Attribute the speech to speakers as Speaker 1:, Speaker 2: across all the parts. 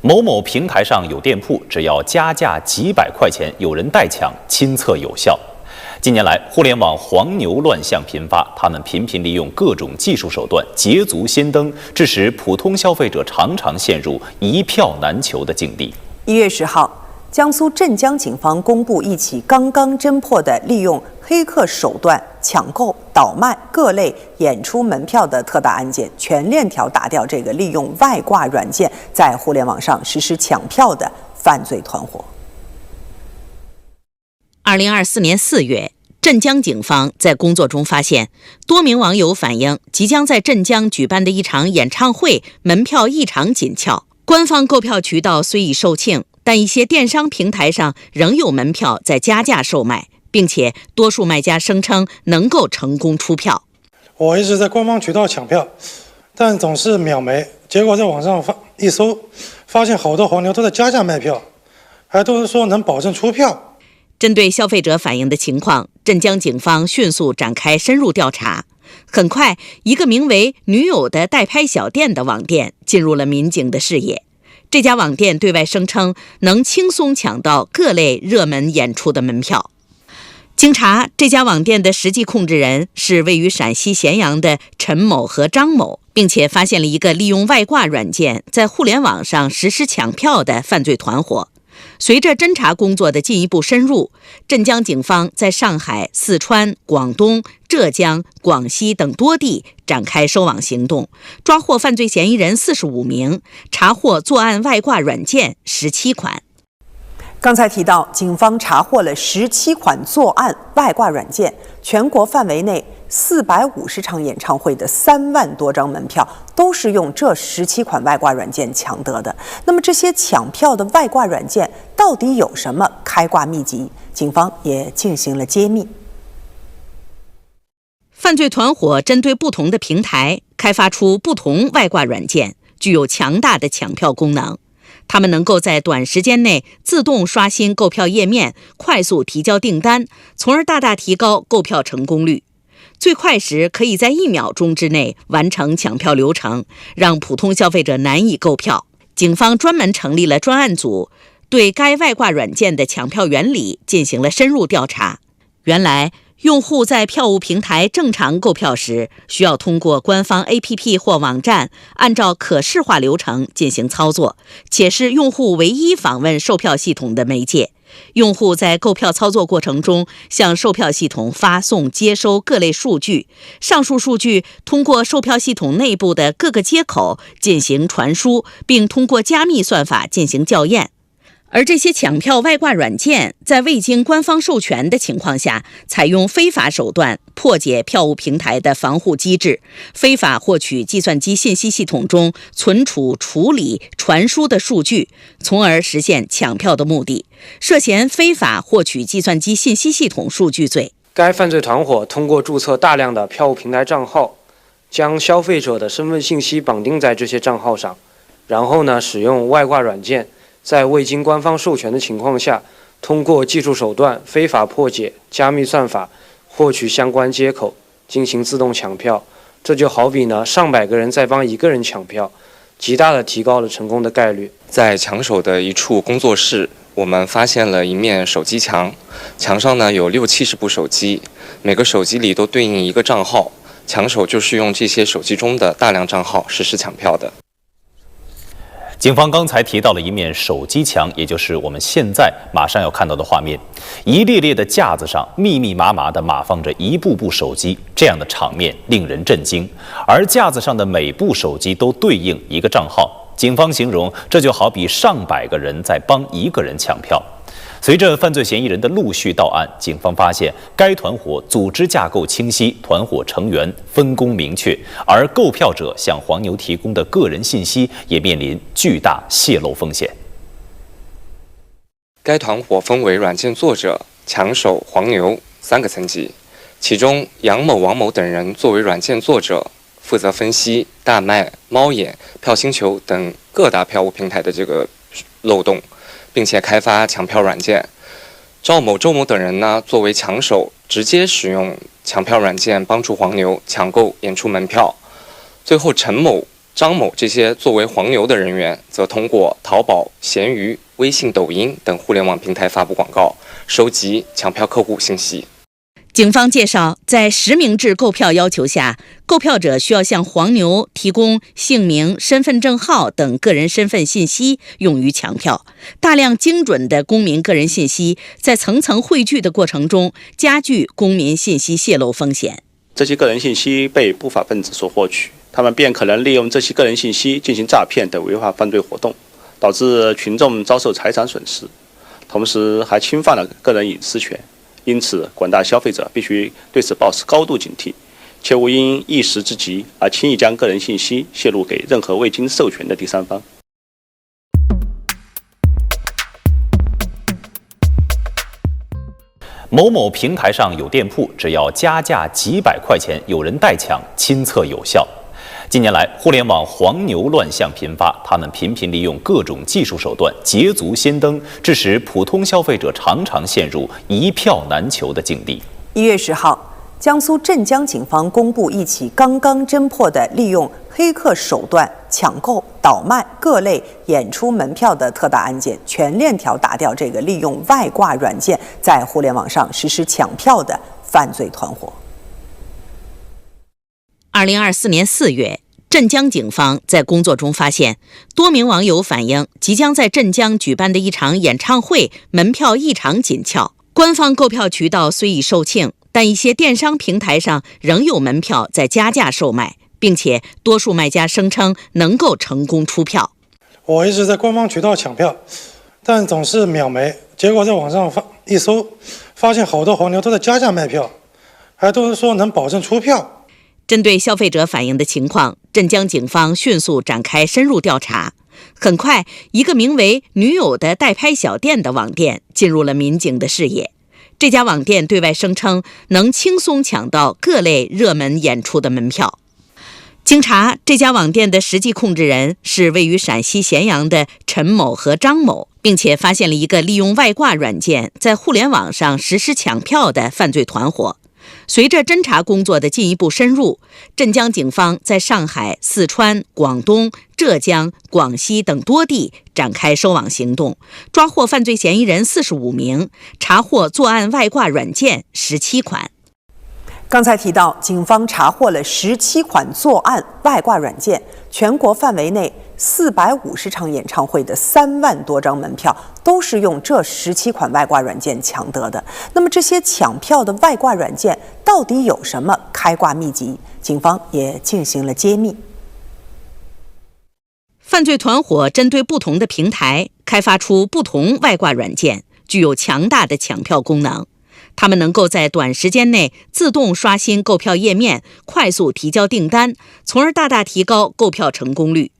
Speaker 1: 某某平台上有店铺，只要加价几百块钱，有人代抢，亲测有效。近年来，互联网黄牛乱象频发，他们频频利用各种技术手段捷足先登，致使普通消费者常常陷入一票难求的境地。
Speaker 2: 1月10号。江苏镇江警方公布一起刚刚侦破的利用黑客手段抢购、倒卖各类演出门票的特大案件，全链条打掉这个利用外挂软件在互联网上实施抢票的犯罪团伙。
Speaker 3: 2024年4月，镇江警方在工作中发现，多名网友反映即将在镇江举办的一场演唱会门票异常紧俏，官方购票渠道虽已售罄，但一些电商平台上仍有门票在加价售卖，并且多数卖家声称能够成功出票。
Speaker 4: 我一直在官方渠道抢票，但总是秒没。结果在网上一搜，发现好多黄牛都在加价卖票，还都是说能保证出票。
Speaker 3: 针对消费者反映的情况，镇江警方迅速展开深入调查。很快，一个名为“女友”的代拍小店的网店进入了民警的视野。这家网店对外声称能轻松抢到各类热门演出的门票。经查，这家网店的实际控制人是位于陕西咸阳的陈某和张某，并且发现了一个利用外挂软件在互联网上实施抢票的犯罪团伙。随着侦查工作的进一步深入，镇江警方在上海、四川、广东、浙江、广西等多地展开收网行动，抓获犯罪嫌疑人45名，查获作案外挂软件17款。
Speaker 2: 刚才提到，警方查获了17款作案外挂软件，全国范围内450场演唱会的3万多张门票都是用这17款外挂软件抢得的。那么这些抢票的外挂软件到底有什么开挂秘籍？警方也进行了揭秘。
Speaker 3: 犯罪团伙针对不同的平台开发出不同外挂软件，具有强大的抢票功能。他们能够在短时间内自动刷新购票页面，快速提交订单，从而大大提高购票成功率。最快时可以在1秒钟之内完成抢票流程，让普通消费者难以购票。警方专门成立了专案组，对该外挂软件的抢票原理进行了深入调查。原来，用户在票务平台正常购票时，需要通过官方 APP 或网站，按照可视化流程进行操作，且是用户唯一访问售票系统的媒介。用户在购票操作过程中，向售票系统发送、接收各类数据，上述数据通过售票系统内部的各个接口进行传输，并通过加密算法进行校验。而这些抢票外挂软件在未经官方授权的情况下，采用非法手段破解票务平台的防护机制，非法获取计算机信息系统中存储、处理、传输的数据，从而实现抢票的目的，涉嫌非法获取计算机信息系统数据罪。
Speaker 5: 该犯罪团伙通过注册大量的票务平台账号，将消费者的身份信息绑定在这些账号上，然后使用外挂软件，在未经官方授权的情况下，通过技术手段非法破解、加密算法获取相关接口，进行自动抢票。这就好比上百个人在帮一个人抢票，极大的提高了成功的概率。
Speaker 6: 在抢手的一处工作室，我们发现了一面手机墙，墙上有60-70部手机，每个手机里都对应一个账号，抢手就是用这些手机中的大量账号实施抢票的。
Speaker 1: 警方刚才提到了一面手机墙，也就是我们现在马上要看到的画面。一列列的架子上密密麻麻地码放着一部部手机，这样的场面令人震惊。而架子上的每部手机都对应一个账号，警方形容这就好比上百个人在帮一个人抢票。随着犯罪嫌疑人的陆续到案，警方发现该团伙组织架构清晰，团伙成员分工明确，而购票者向黄牛提供的个人信息也面临巨大泄露风险。
Speaker 6: 该团伙分为软件作者、抢手、黄牛3个层级，其中杨某、王某等人作为软件作者，负责分析大麦、猫眼、票星球等各大票务平台的这个漏洞，并且开发抢票软件。赵某、周某等人作为抢手，直接使用抢票软件帮助黄牛抢购演出门票。最后陈某张某这些作为黄牛的人员，则通过淘宝、闲鱼、微信、抖音等互联网平台发布广告，收集抢票客户信息。
Speaker 3: 警方介绍，在实名制购票要求下，购票者需要向黄牛提供姓名、身份证号等个人身份信息，用于抢票。大量精准的公民个人信息在层层汇聚的过程中，加剧公民信息泄露风险。
Speaker 7: 这些个人信息被不法分子所获取，他们便可能利用这些个人信息进行诈骗等违法犯罪活动，导致群众遭受财产损失，同时还侵犯了个人隐私权。因此，广大消费者必须对此保持高度警惕，切勿因一时之急而轻易将个人信息泄露给任何未经授权的第三方。
Speaker 1: 某某平台上有店铺，只要加价几百块钱，有人代抢，亲测有效。近年来，互联网黄牛乱象频发，他们频频利用各种技术手段捷足先登，致使普通消费者常常陷入一票难求的境地。
Speaker 2: 1月10号，江苏镇江警方公布一起刚刚侦破的利用黑客手段抢购、倒卖各类演出门票的特大案件，全链条打掉这个利用外挂软件在互联网上实施抢票的犯罪团伙。
Speaker 3: 2024年4月，镇江警方在工作中发现，多名网友反映即将在镇江举办的一场演唱会门票异常紧俏。官方购票渠道虽已售罄，但一些电商平台上仍有门票在加价售卖，并且多数卖家声称能够成功出票。
Speaker 4: 我一直在官方渠道抢票，但总是秒没，结果在网上一搜，发现好多黄牛都在加价卖票，还都是说能保证出票。
Speaker 3: 针对消费者反映的情况，镇江警方迅速展开深入调查。很快，一个名为“女友的代拍小店”的网店进入了民警的视野。这家网店对外声称能轻松抢到各类热门演出的门票。经查，这家网店的实际控制人是位于陕西咸阳的陈某和张某，并且发现了一个利用外挂软件在互联网上实施抢票的犯罪团伙。随着侦查工作的进一步深入，镇江警方在上海、四川、广东、浙江、广西等多地展开收网行动，抓获犯罪嫌疑人45名，查获作案外挂软件17款。
Speaker 2: 刚才提到，警方查获了17款作案外挂软件，全国范围内450场演唱会的3万多张门票都是用这17款外挂软件抢得的。那么这些抢票的外挂软件到底有什么开挂秘籍？警方也进行了揭秘。
Speaker 3: 犯罪团伙针对不同的平台开发出不同外挂软件，具有强大的抢票功能。他们能够在短时间内自动刷新购票页面，快速提交订单，从而大大提高购票成功率。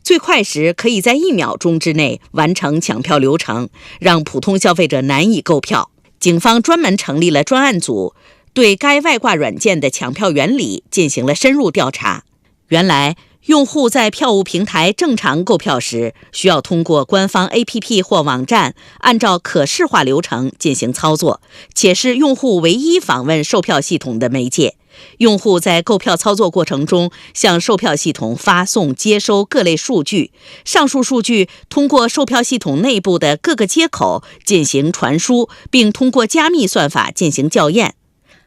Speaker 3: 最快时可以在1秒钟之内完成抢票流程，让普通消费者难以购票。警方专门成立了专案组，对该外挂软件的抢票原理进行了深入调查。原来，用户在票务平台正常购票时，需要通过官方 APP 或网站，按照可视化流程进行操作，且是用户唯一访问售票系统的媒介。用户在购票操作过程中，向售票系统发送、接收各类数据，上述数据通过售票系统内部的各个接口进行传输，并通过加密算法进行校验。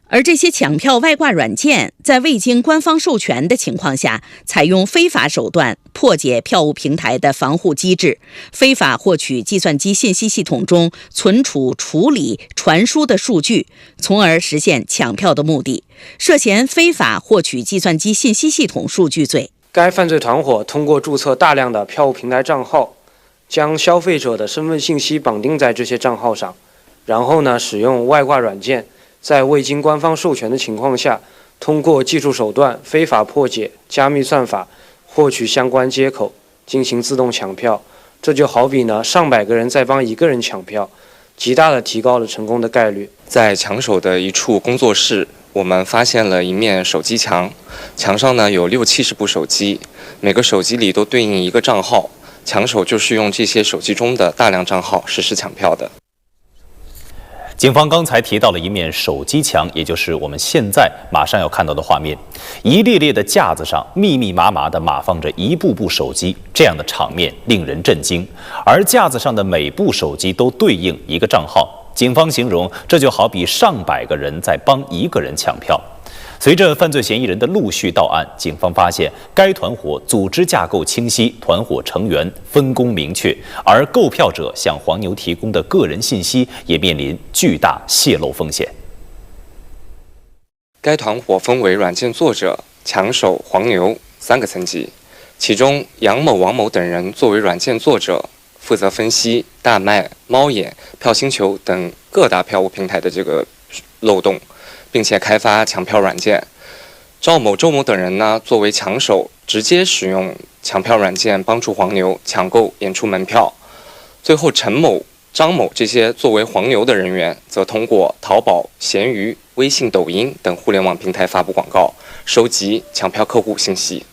Speaker 3: 而这些抢票外挂软件在未经官方授权的情况下，采用非法手段破解票务平台的防护机制，非法获取计算机信息系统中存储、处理、传输的数据，从而实现抢票的目的，涉嫌非法获取计算机信息系统数据罪。
Speaker 5: 该犯罪团伙通过注册大量的票务平台账号，将消费者的身份信息绑定在这些账号上，然后呢，使用外挂软件在未经官方授权的情况下，通过技术手段非法破解、加密算法获取相关接口，进行自动抢票。这就好比呢，上百个人在帮一个人抢票，极大的提高了成功的概率。
Speaker 6: 在抢手的一处工作室，我们发现了一面手机墙，墙上呢有60-70部手机，每个手机里都对应一个账号，抢手就是用这些手机中的大量账号实施抢票的。
Speaker 1: 警方刚才提到了一面手机墙，也就是我们现在马上要看到的画面。一列列的架子上密密麻麻地码放着一部部手机，这样的场面令人震惊。而架子上的每部手机都对应一个账号，警方形容这就好比上百个人在帮一个人抢票。随着犯罪嫌疑人的陆续到案，警方发现该团伙组织架构清晰，团伙成员分工明确，而购票者向黄牛提供的个人信息也面临巨大泄露风险。
Speaker 6: 该团伙分为软件作者、抢手、黄牛3个层级，其中杨某、王某等人作为软件作者，负责分析大麦、猫眼、票星球等各大票务平台的这个漏洞，并且开发抢票软件。赵某、周某等人呢，作为抢手，直接使用抢票软件帮助黄牛抢购演出门票。最后，陈某、张某这些作为黄牛的人员，则通过淘宝、闲鱼、微信、抖音等互联网平台发布广告，收集抢票客户信息。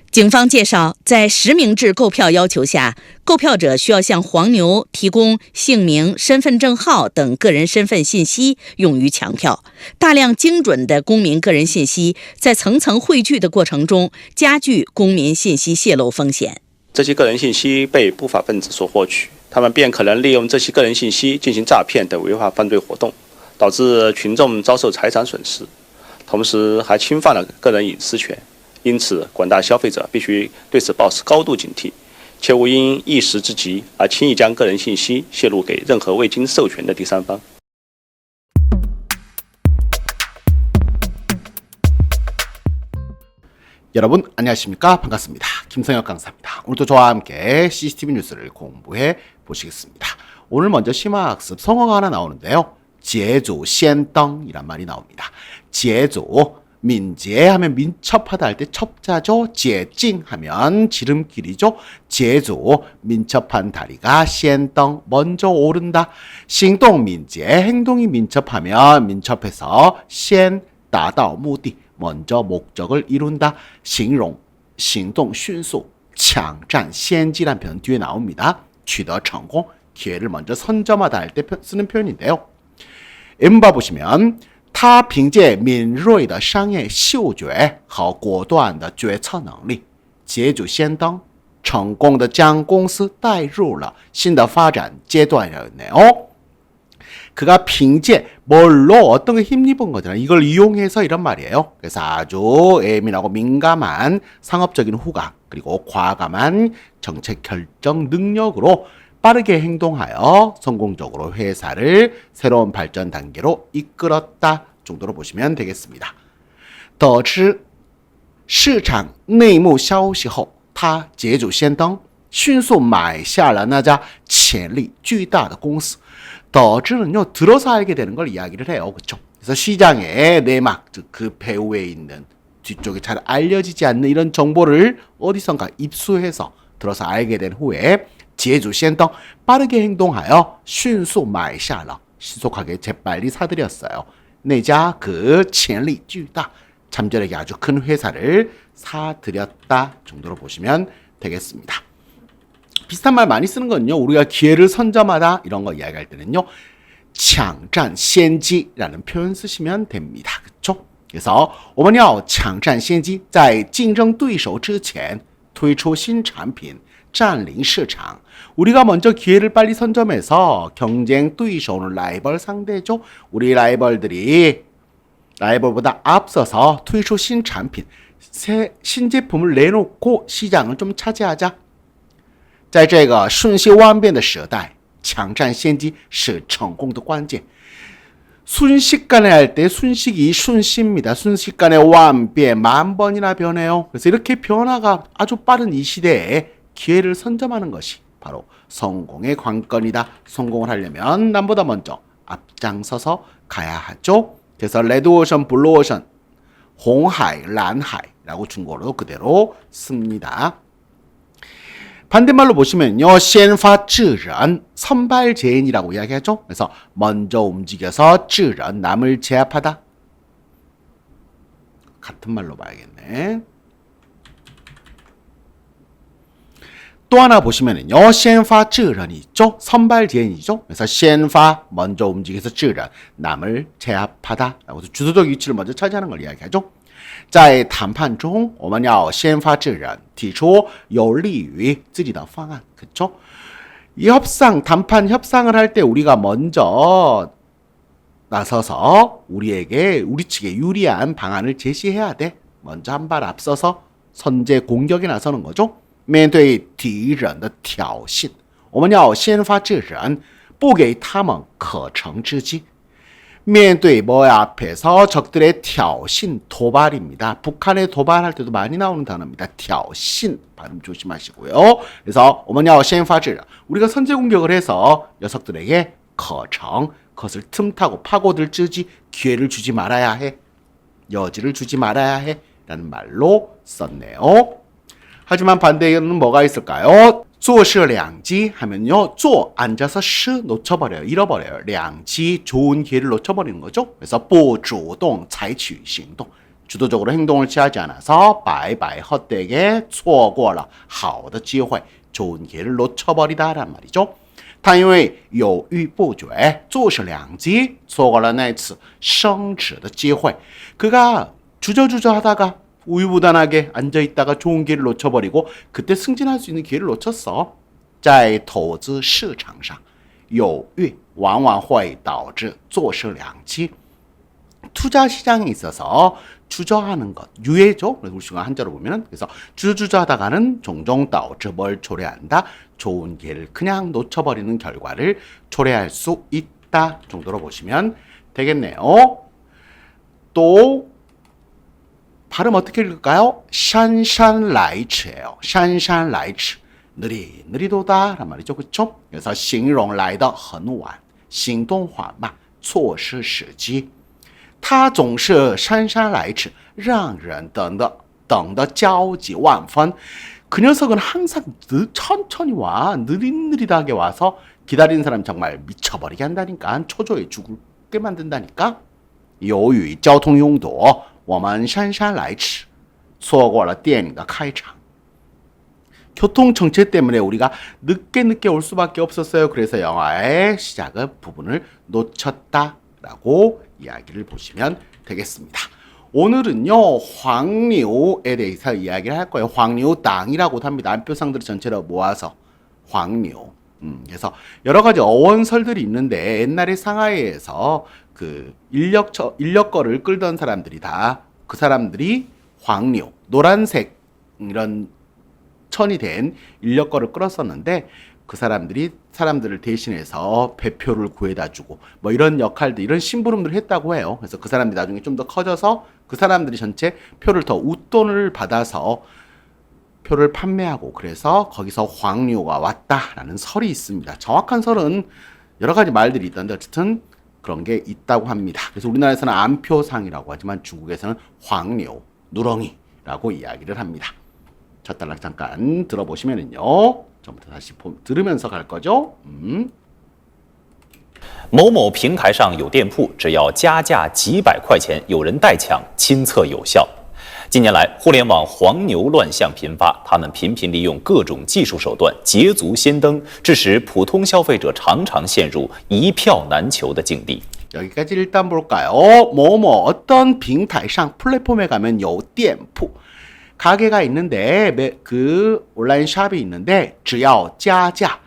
Speaker 3: 警方介绍，在实名制购票要求下，购票者需要向黄牛提供姓名、身份证号等个人身份信息，用于抢票。大量精准的公民个人信息在层层汇聚的过程中，加剧公民信息泄露风险。
Speaker 7: 这些个人信息被不法分子所获取，他们便可能利用这些个人信息进行诈骗等违法犯罪活动，导致群众遭受财产损失，同时还侵犯了个人隐私权。因此，广大消费者必须对此保持高度警惕，切勿因一时之急而轻易将个人信息泄露给任何未经授权的第三方。
Speaker 8: 여러분 안녕하십니까? 반갑습니다. 김성혁 강사입니다. 오늘도 저와 함께 CCTV 뉴스를 공부해 보시겠습니다. 오늘 먼저 심화학습 성어가 하나 나오는데요. 제조, 시엔덩이란 말이 나옵니다. 제조, 민제 하면 민첩하다 할 때 첩자죠. 제징 하면 지름길이죠. 제조, 민첩한 다리가 시엔덩, 먼저 오른다. 싱동 민제, 행동이 민첩하면 민첩해서 시엔, 达到目的 먼저 목적을 이룬다.形容, 行动迅速, 抢占先机라는 표현 뒤에 나옵니다. 取得成功, 기회를 먼저 선점하다 할 때 쓰는 표현인데요. M바 보시면 他凭借敏锐的商业嗅觉和果断的决策能力，捷足先登，成功的将公司带入了新的发展阶段이네요. 그가凭借 뭘로 어떤 게 힘입은 거잖아요. 이걸 이용해서 이런 말이에요. 그래서 아주 예민하고 민감한 상업적인 후각 그리고 과감한 정책 결정 능력으로 빠르게 행동하여 성공적으로 회사를 새로운 발전 단계로 이끌었다 정도로 보시면 되겠습니다. 得知市场内幕消息后，他捷足先登，迅速买下了那家潜力巨大的公司。 得知는요 들어서 알게 되는 걸 이야기를 해요, 그렇죠? 그래서 시장의 내막 그 배후에 있는 뒤쪽에 잘 알려지지 않는 이런 정보를 어디선가 입수해서 들어서 알게 된 후에 捷足先登 빠르게 행동하여 迅速买下了 신속하게 재빨리 사들였어요. 那家그 潜力巨大 잠재력이 아주 큰 회사를 사들였다 정도로 보시면 되겠습니다. 비슷한 말 많이 쓰는 건요. 우리가 기회를 선점하다 이런 거 이야기할 때는요. 抢占先机라는 표현 쓰시면 됩니다. 그렇죠? 그래서 我们要抢占先机在竞争对手之前推出新产品占领市场 우리가 먼저 기회를 빨리 선점해서 경쟁对手는 라이벌 상대죠. 우리 라이벌보다 앞서서 推出新产品 새 신제품을 내놓고 시장을 좀 차지하자. 在这个瞬息万变的时代抢占先机是成功的关键 순식간에 할 때 순식이 순시입니다. 순식간에 완변 만 번이나 변해요. 그래서 이렇게 변화가 아주 빠른 이 시대에 기회를 선점하는 것이 바로 성공의 관건이다. 성공을 하려면 남보다 먼저 앞장서서 가야 하죠. 그래서 레드오션, 블루오션, 홍하이, 란하이라고 중국어로 그대로 씁니다. 반대말로 보시면요. 先发制人, 선발제인이라고 이야기하죠. 그래서 먼저 움직여서 制人, 남을 제압하다. 같은 말로 봐야겠네. 또 하나 보시면은요, 先发制人 있죠? 선발대행이죠? 그래서 先发 먼저 움직여서 制人 남을 제압하다 라고 해서 주도적 위치를 먼저 차지하는 걸 이야기하죠. 在谈判中我们要先发制人提出有利于自己的方案 그쵸? 이 단판 협상을 할 때 우리가 먼저 나서서 우리 측에 유리한 방안을 제시해야 돼. 먼저 한 발 앞서서 선제 공격에 나서는 거죠. 面对敌人的挑衅我们要先发制人不给他们可乘之机 面对뭐야 앞에서 적들의 挑衅 도발입니다. 북한에 도발할 때도 많이 나오는 단어입니다. 挑衅 발음 조심하시고요. 그래서 我们要先发制人 우리가 선제 공격을 해서 녀석들에게 可乘 그것을 틈타고 파고들 쯔지 기회를 주지 말아야 해. 여지를 주지 말아야 해. 라는 말로 썼네요. 하지만 반대에는 뭐가 있을까요? 坐视两机 하면요. 坐 앉아서 视 놓쳐버려요. 잃어버려요. 两机 좋은 기회를 놓쳐버리는 거죠. 그래서 不主动采取行动 주도적으로 행동을 취하지 않아서 白白 헛되게 错过了好的机会 좋은 기회를 놓쳐버리다 라는 말이죠. 他因为犹豫不决坐视两机错过了那次升职的机会 그가 주저주저 하다가 우유부단하게 앉아있다가 좋은 기회를 놓쳐버리고 그때 승진할 수 있는 기회를 놓쳤어. 在投资市场上犹豫往往会导致坐视两机 투자 시장에 있어서 주저하는 것, 유예죠. 그래서 우리가 한자로 보면은 그래서 주저주저 하다가는 종종 导致 뭘 초래한다. 좋은 기회를 그냥 놓쳐버리는 결과를 초래할 수 있다 정도로 보시면 되겠네요. 또 발음 어떻게 읽을까요? 姗姗来迟예요. 姗姗来迟 느리느리도다 란 말이죠. 그쵸? 그래서 形容来得很晚行动缓慢错失时机他总是姗姗来迟让人等得焦急万分 그 녀석은 항상 천천히 와 느릿느릿하게 와서 기다리는 사람 정말 미쳐버리게 한다니까 초조해 죽게 만든다니까 由于交通拥堵我们姗姗来迟错过了电影的开场 교통 정체 때문에 우리가 늦게 올 수밖에 없었어요. 그래서 영화의 시작의 부분을 놓쳤다라고 이야기를 보시면 되겠습니다. 오늘은요 황리오에 대해서 이야기를 할 거예요. 황리오 땅이라고도 합니다. 안표상들을 전체로 모아서 황리오. 그래서 여러 가지 어원설들이 있는데 옛날에 상하이에서 그 인력거를 끌던 사람들이 다 그 사람들이 황리오 노란색 이런 천이 된 인력거를 끌었었는데 그 사람들을 대신해서 배표를 구해다 주고 뭐 이런 역할들 이런 심부름들을 했다고 해요. 그래서 그 사람들이 나중에 좀 더 커져서 그 사람들이 전체 표를 더 웃돈을 받아서 표를 판매하고 그래서 거기서 황리오가 왔다라는 설이 있습니다. 정확한 설은 여러 가지 말들이 있던데 어쨌든 그런 게 있다고 합니다. 그래서 우리나라에서는 안표상이라고 하지만 중국에서는 황리오, 누렁이라고 이야기를 합니다. 첫 단락 잠깐 들어보시면은요. 전부터 다시 들으면서 갈 거죠.
Speaker 1: 某某平台上有店铺，只要加价几百块钱，有人代抢，亲测有效。近年来，互联网黄牛乱象频发，他们频频利用各种技术手段捷足先登，致使普通消费者常常陷入一票难求的境地。
Speaker 8: 여기까지 일단 볼까요? 뭐뭐 어떤 平台上 플랫폼에 가면 有店铺 가게가 있는데 그 온라인 샵이 있는데 只要加价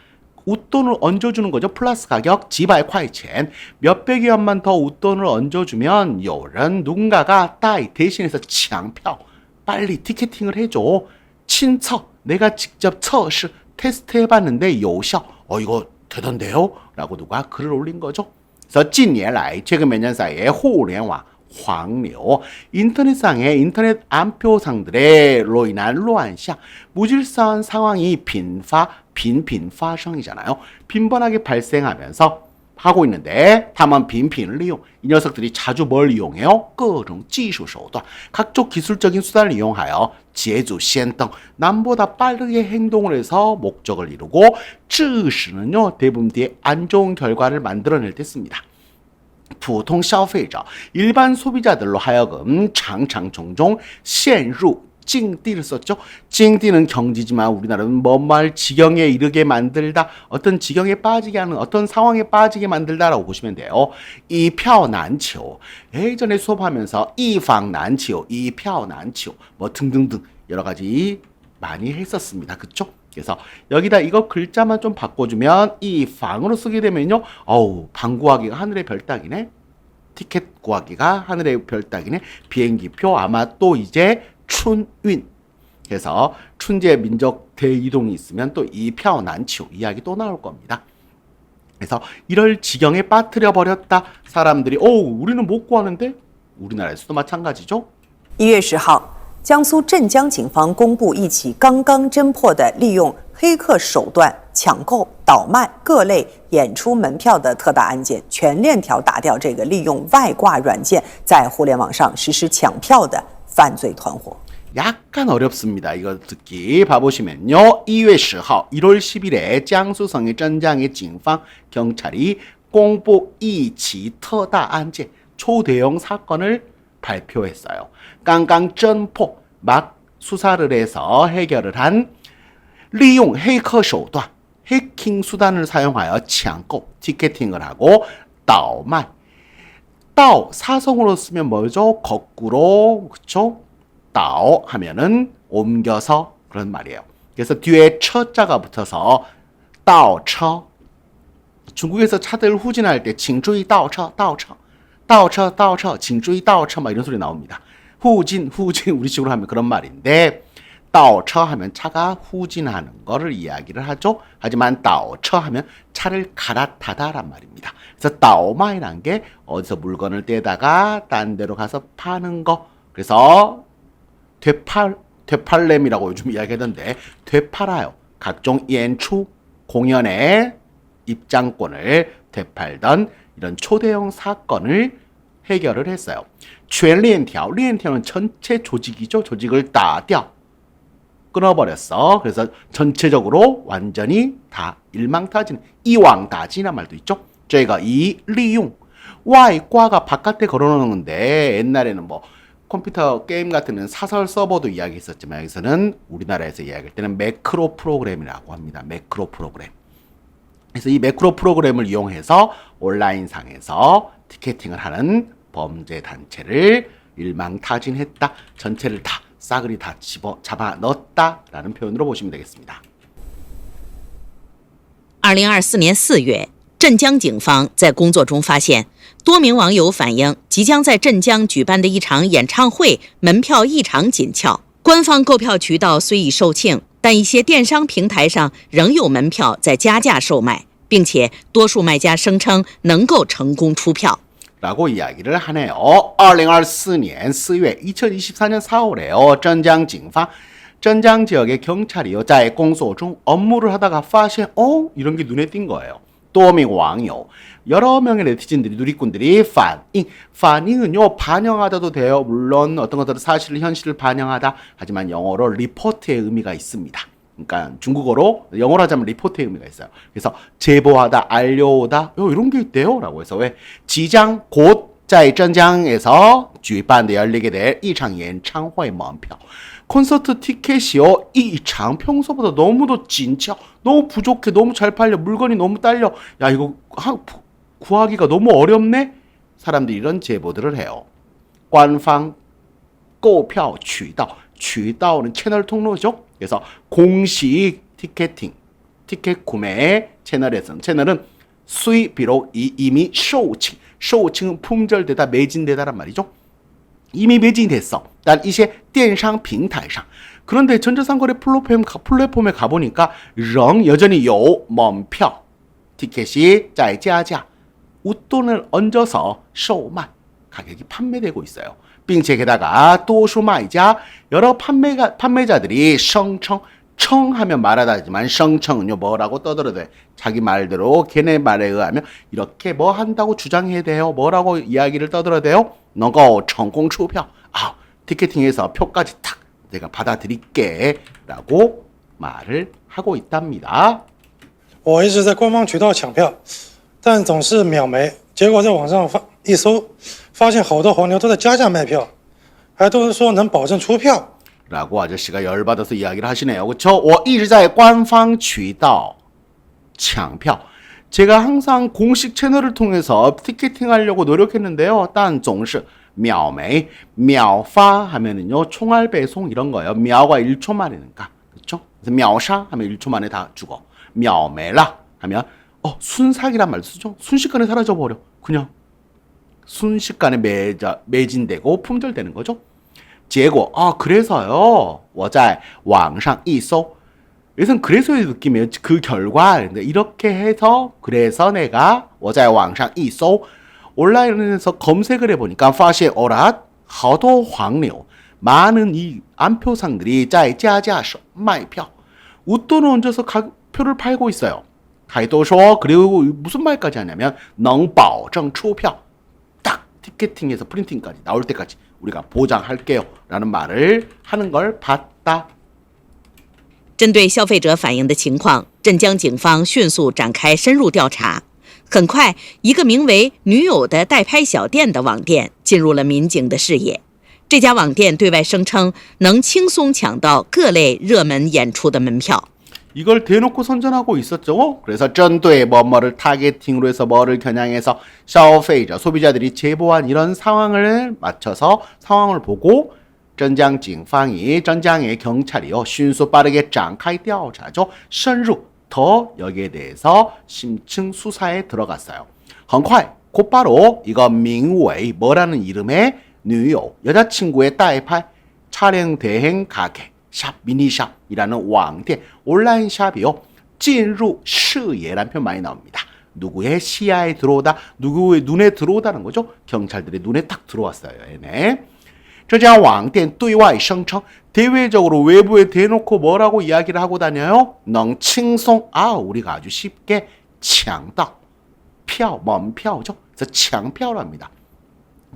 Speaker 8: 웃돈을 얹어주는 거죠. 플러스 가격 几百块钱 몇백여 원만 더 웃돈을 얹어주면 有人 누군가가 따이 대신해서 抢票 빨리 티켓팅을 해줘. 친测 내가 직접 测试 테스트 해봤는데 有效 이거 되던데요? 라고 누가 글을 올린 거죠. 그래서 近年来 최근 몇 년 사이에 互联网 황리오 인터넷상의 인터넷 안표상들로 인한 乱象 무질서한 상황이 빈发生이잖아요. 빈번하게 발생하면서 하고 있는데 他们频频利用 이 녀석들이 자주 뭘 이용해요? 各种技术手段 각종 기술적인 수단을 이용하여 捷足先登 남보다 빠르게 행동을 해서 목적을 이루고 致使는요 대부분 뒤에 안 좋은 결과를 만들어낼 때 씁니다. 普通消费者 일반 소비자들로 하여금 常常종종 陷入 찡띠를 썼죠. 찡띠는 경지지만 우리나라는 뭔 말 지경에 이르게 만들다, 어떤 지경에 빠지게 하는, 어떤 상황에 빠지게 만들다라고 보시면 돼요. 이표난치오, 예전에 수업하면서 이방난치오, 이표난치오 뭐 등등등 여러 가지 많이 했었습니다. 그쵸? 그래서 여기다 이거 글자만 좀 바꿔주면 이방으로 쓰게 되면요, 어우, 방 구하기가 하늘의 별 따기네. 티켓 구하기가 하늘의 별 따기네. 비행기표 아마 또 이제 춘윈. 그래서 춘제 민족 대이동이 있으면 또 이표난치오 이야기 또 나올 겁니다. 그래서 이럴 지경에 빠뜨려 버렸다. 사람들이 우리는 못 구하는데? 우리나라에서도 마찬가지죠.
Speaker 2: 1月10号，江苏镇江警方公布一起刚刚侦破的利用黑客手段抢购、倒卖各类演出门票的特大案件，全链条打掉这个利用外挂软件在互联网上实施抢票的犯罪团伙。
Speaker 8: 약간 어렵습니다. 이거 듣기 봐보시면요. 2월 10号, 1월 10일에江苏省의镇江의警方 경찰이 공부 이치特大案件 초대형 사건을 발표했어요. 깡깡 점포 막 수사를 해서 해결을 한利用 해커手段 해킹 수단을 사용하여抢购 티켓팅을 하고 倒卖 倒 사성으로 쓰면 뭐죠? 거꾸로 그쵸? 倒 하면은 옮겨서 그런 말이에요. 그래서 뒤에 처자가 붙어서 倒车 중국에서 차들 후진할 때 请注意倒车倒车倒车倒车请注意倒车막 이런 소리 나옵니다. 후진 우리식으로 하면 그런 말인데 倒车 하면 차가 후진하는 거를 이야기를 하죠. 하지만 倒车 하면 차를 갈아타다란 말입니다. 그래서 倒卖라는 게 어디서 물건을 떼다가 딴 데로 가서 파는 거. 그래서 되팔렘이라고 요즘 이야기하던데 되팔아요. 각종 연출 공연의 입장권을 되팔던 이런 초대형 사건을 해결을 했어요. 全链条, 链条는 전체 조직이죠. 조직을 다掉 끊어버렸어. 그래서 전체적으로 완전히 다 일망타진, 이왕다진이란 말도 있죠. 저희가 이利用 外挂가 바깥에 걸어놓는 건데 옛날에는 뭐 컴퓨터 게임 같은 사설 서버도 이야기했었지만 여기서는 우리나라에서 이야기할 때는 매크로 프로그램이라고 합니다. 매크로 프로그램. 그래서 이 매크로 프로그램을 이용해서 온라인상에서 티켓팅을 하는 범죄 단체를 일망타진했다. 전체를 다 싸그리 다 잡아 넣었다라는 표현으로 보시면 되겠습니다.
Speaker 3: 2024年4月，镇江警方在工作中发现，多名网友反映即将在镇江举办的一场演唱会门票异常紧俏。官方购票渠道虽已售罄，但一些电商平台上仍有门票在加价售卖，并且多数卖家声称能够成功出票。
Speaker 8: 라고 이야기를 하네요. 2024년 4월, 2024년 4월에요.镇江警方,镇江 지역의 경찰이요. 在工作중 업무를 하다가发现, 이런 게 눈에 띈 거예요. 多名网友, 여러 명의 네티즌들이, 누리꾼들이 반응은요, 반영하다도 돼요. 물론 어떤 것들은 사실을, 현실을 반영하다. 하지만 영어로 리포트의 의미가 있습니다. 그러니까 중국어로 영어로 하자면 리포트의 의미가 있어요. 그래서 제보하다, 알려오다 이런 게 있대요. 라고 해서 왜 지장 곧在镇江에서举办的 열리게 될一场演唱会门票 콘서트 티켓이요. 이 장 평소보다 너무도 진짜 너무 부족해. 너무 잘 팔려. 물건이 너무 딸려. 야 이거 구하기가 너무 어렵네. 사람들이 이런 제보들을 해요. 官方购票渠道 渠道는 채널 통로죠. 그래서 공식 티켓팅, 티켓 구매 채널에서는 채널은 수입 비록 이미 쇼칭, 쇼칭은 품절되다, 매진되다란 말이죠. 이미 매진이 됐어. 단 이些电商平台上 그런데 전자상거래 플랫폼에 가보니까 여전히 요门票 티켓이 在加价 웃돈을 얹어서 售卖 가격이 판매되고 있어요. 并且 게다가 多数卖家 여러 판매자들이 声称 청하면 말하다지만 声称은요 뭐라고 떠들어대 자기 말대로 걔네 말에 의하면 이렇게 뭐 한다고 주장해야 돼요. 뭐라고 이야기를 떠들어대요. 너가成功出票 티켓팅해서 표까지 탁 내가 받아들일게 라고 말을 하고 있답니다.
Speaker 4: 我一直在官方渠道抢票，但总是秒没。结果在网上一搜，发现好多黄牛都在加价卖票，还都是说能保证出票。
Speaker 8: 라고 아저씨가 열받아서 이야기를 하시네요. 그쵸? 我一直在官方渠道抢票. 제가 항상 공식 채널을 통해서 티켓팅 하려고 노력했는데요. 但总是秒没, 秒发 하면은요, 총알 배송 이런 거예요.秒가 1초 만이니까. 그쵸? 그래서 秒杀 하면 1초 만에 다 죽어. 秒没라 하면 순삭이란 말 쓰죠. 순식간에 사라져버려. 그냥 순식간에 매진되고 품절되는 거죠. 结果 그래서요. 我在网上一搜. 여기서는 그래서의 느낌이에요. 그 결과 이렇게 해서 그래서 내가 我在网上一搜 온라인에서 검색을 해보니까 发现 好多黄牛 많은 이 안표상들이 在加价时卖票 웃돈을 얹어서 표를 팔고 있어요. 还都说 그리고 무슨 말까지 하냐면 能保证出票 딱 티켓팅에서 프린팅까지 나올 때까지 우리가 보장할게요 라는 말을 하는 걸 봤다.
Speaker 3: 针对消费者反映的情况，镇江警方迅速展开深入调查。很快，一个名为“女友”的代拍小店的网店进入了民警的视野。这家网店对外声称能轻松抢到各类热门演出的门票。
Speaker 8: 이걸 대놓고 선전하고 있었죠. 그래서 针对뭐뭐를 타겟팅으로 해서 뭐를 겨냥해서 消费者 소비자들이 제보한 이런 상황을 맞춰서 상황을 보고 镇江警方이镇江의 경찰이요.迅速 빠르게 展开调查죠. 深入 더 여기에 대해서 심층 수사에 들어갔어요. 很快 곧바로 이거 名为 뭐라는 이름의 女友 여자친구의 代拍 촬영 대행 가게 샵 미니샵이라는 왕店온라인 샵이요. 进入视野라는 표현 많이 나옵니다. 누구의 시야에 들어오다, 누구의 눈에 들어오다는 거죠. 경찰들의 눈에 딱 들어왔어요. 얘네. 这家网店对外声称 대외적으로 외부에 대놓고 뭐라고 이야기를 하고 다녀요? 能轻松 우리가 아주 쉽게 抢到 票,門票죠. 그래서 抢票합니다.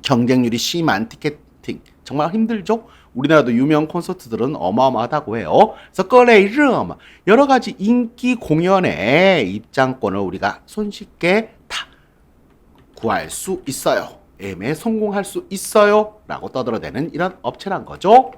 Speaker 8: 경쟁률이 심한 티켓팅 정말 힘들죠. 우리나라도 유명 콘서트들은 어마어마하다고 해요. 그래서 各类热门 여러 가지 인기 공연의 입장권을 우리가 손쉽게 다 구할 수 있어요. 애매에 성공할 수 있어요 라고 떠들어대는 이런 업체란 거죠.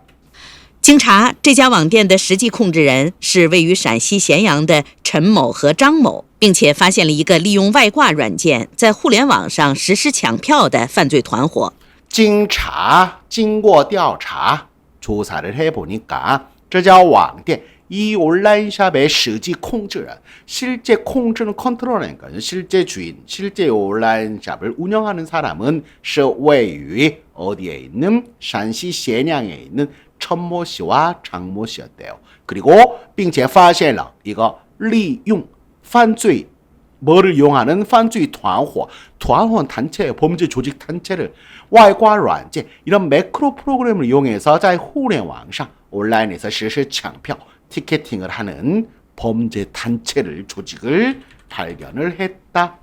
Speaker 3: 经查，这家网店的实际控制人是位于陕西咸阳的陈某和张某，并且发现了一个利用外挂软件在互联网上实施抢票的犯罪团伙。
Speaker 8: 经查, 经过调查, 조사를 해보니까 这家网店 이 온라인샵의 실제 控制人, 실제控制는 컨트롤러니까 실제 주인, 실제 온라인샵을 운영하는 사람은 是位于 어디에 있는 陕西咸阳에 있는 천모 씨와 장모 씨였대요. 그리고 并且发现了 이거 利用 犯罪 뭐를 이용하는 犯罪团伙,团伙 단체예요. 범죄 조직 단체를 外挂软件 이런 매크로 프로그램을 이용해서 在互联网上 온라인에서 实施抢票 티켓팅을 하는 범죄 단체를 조직을 발견을 했다.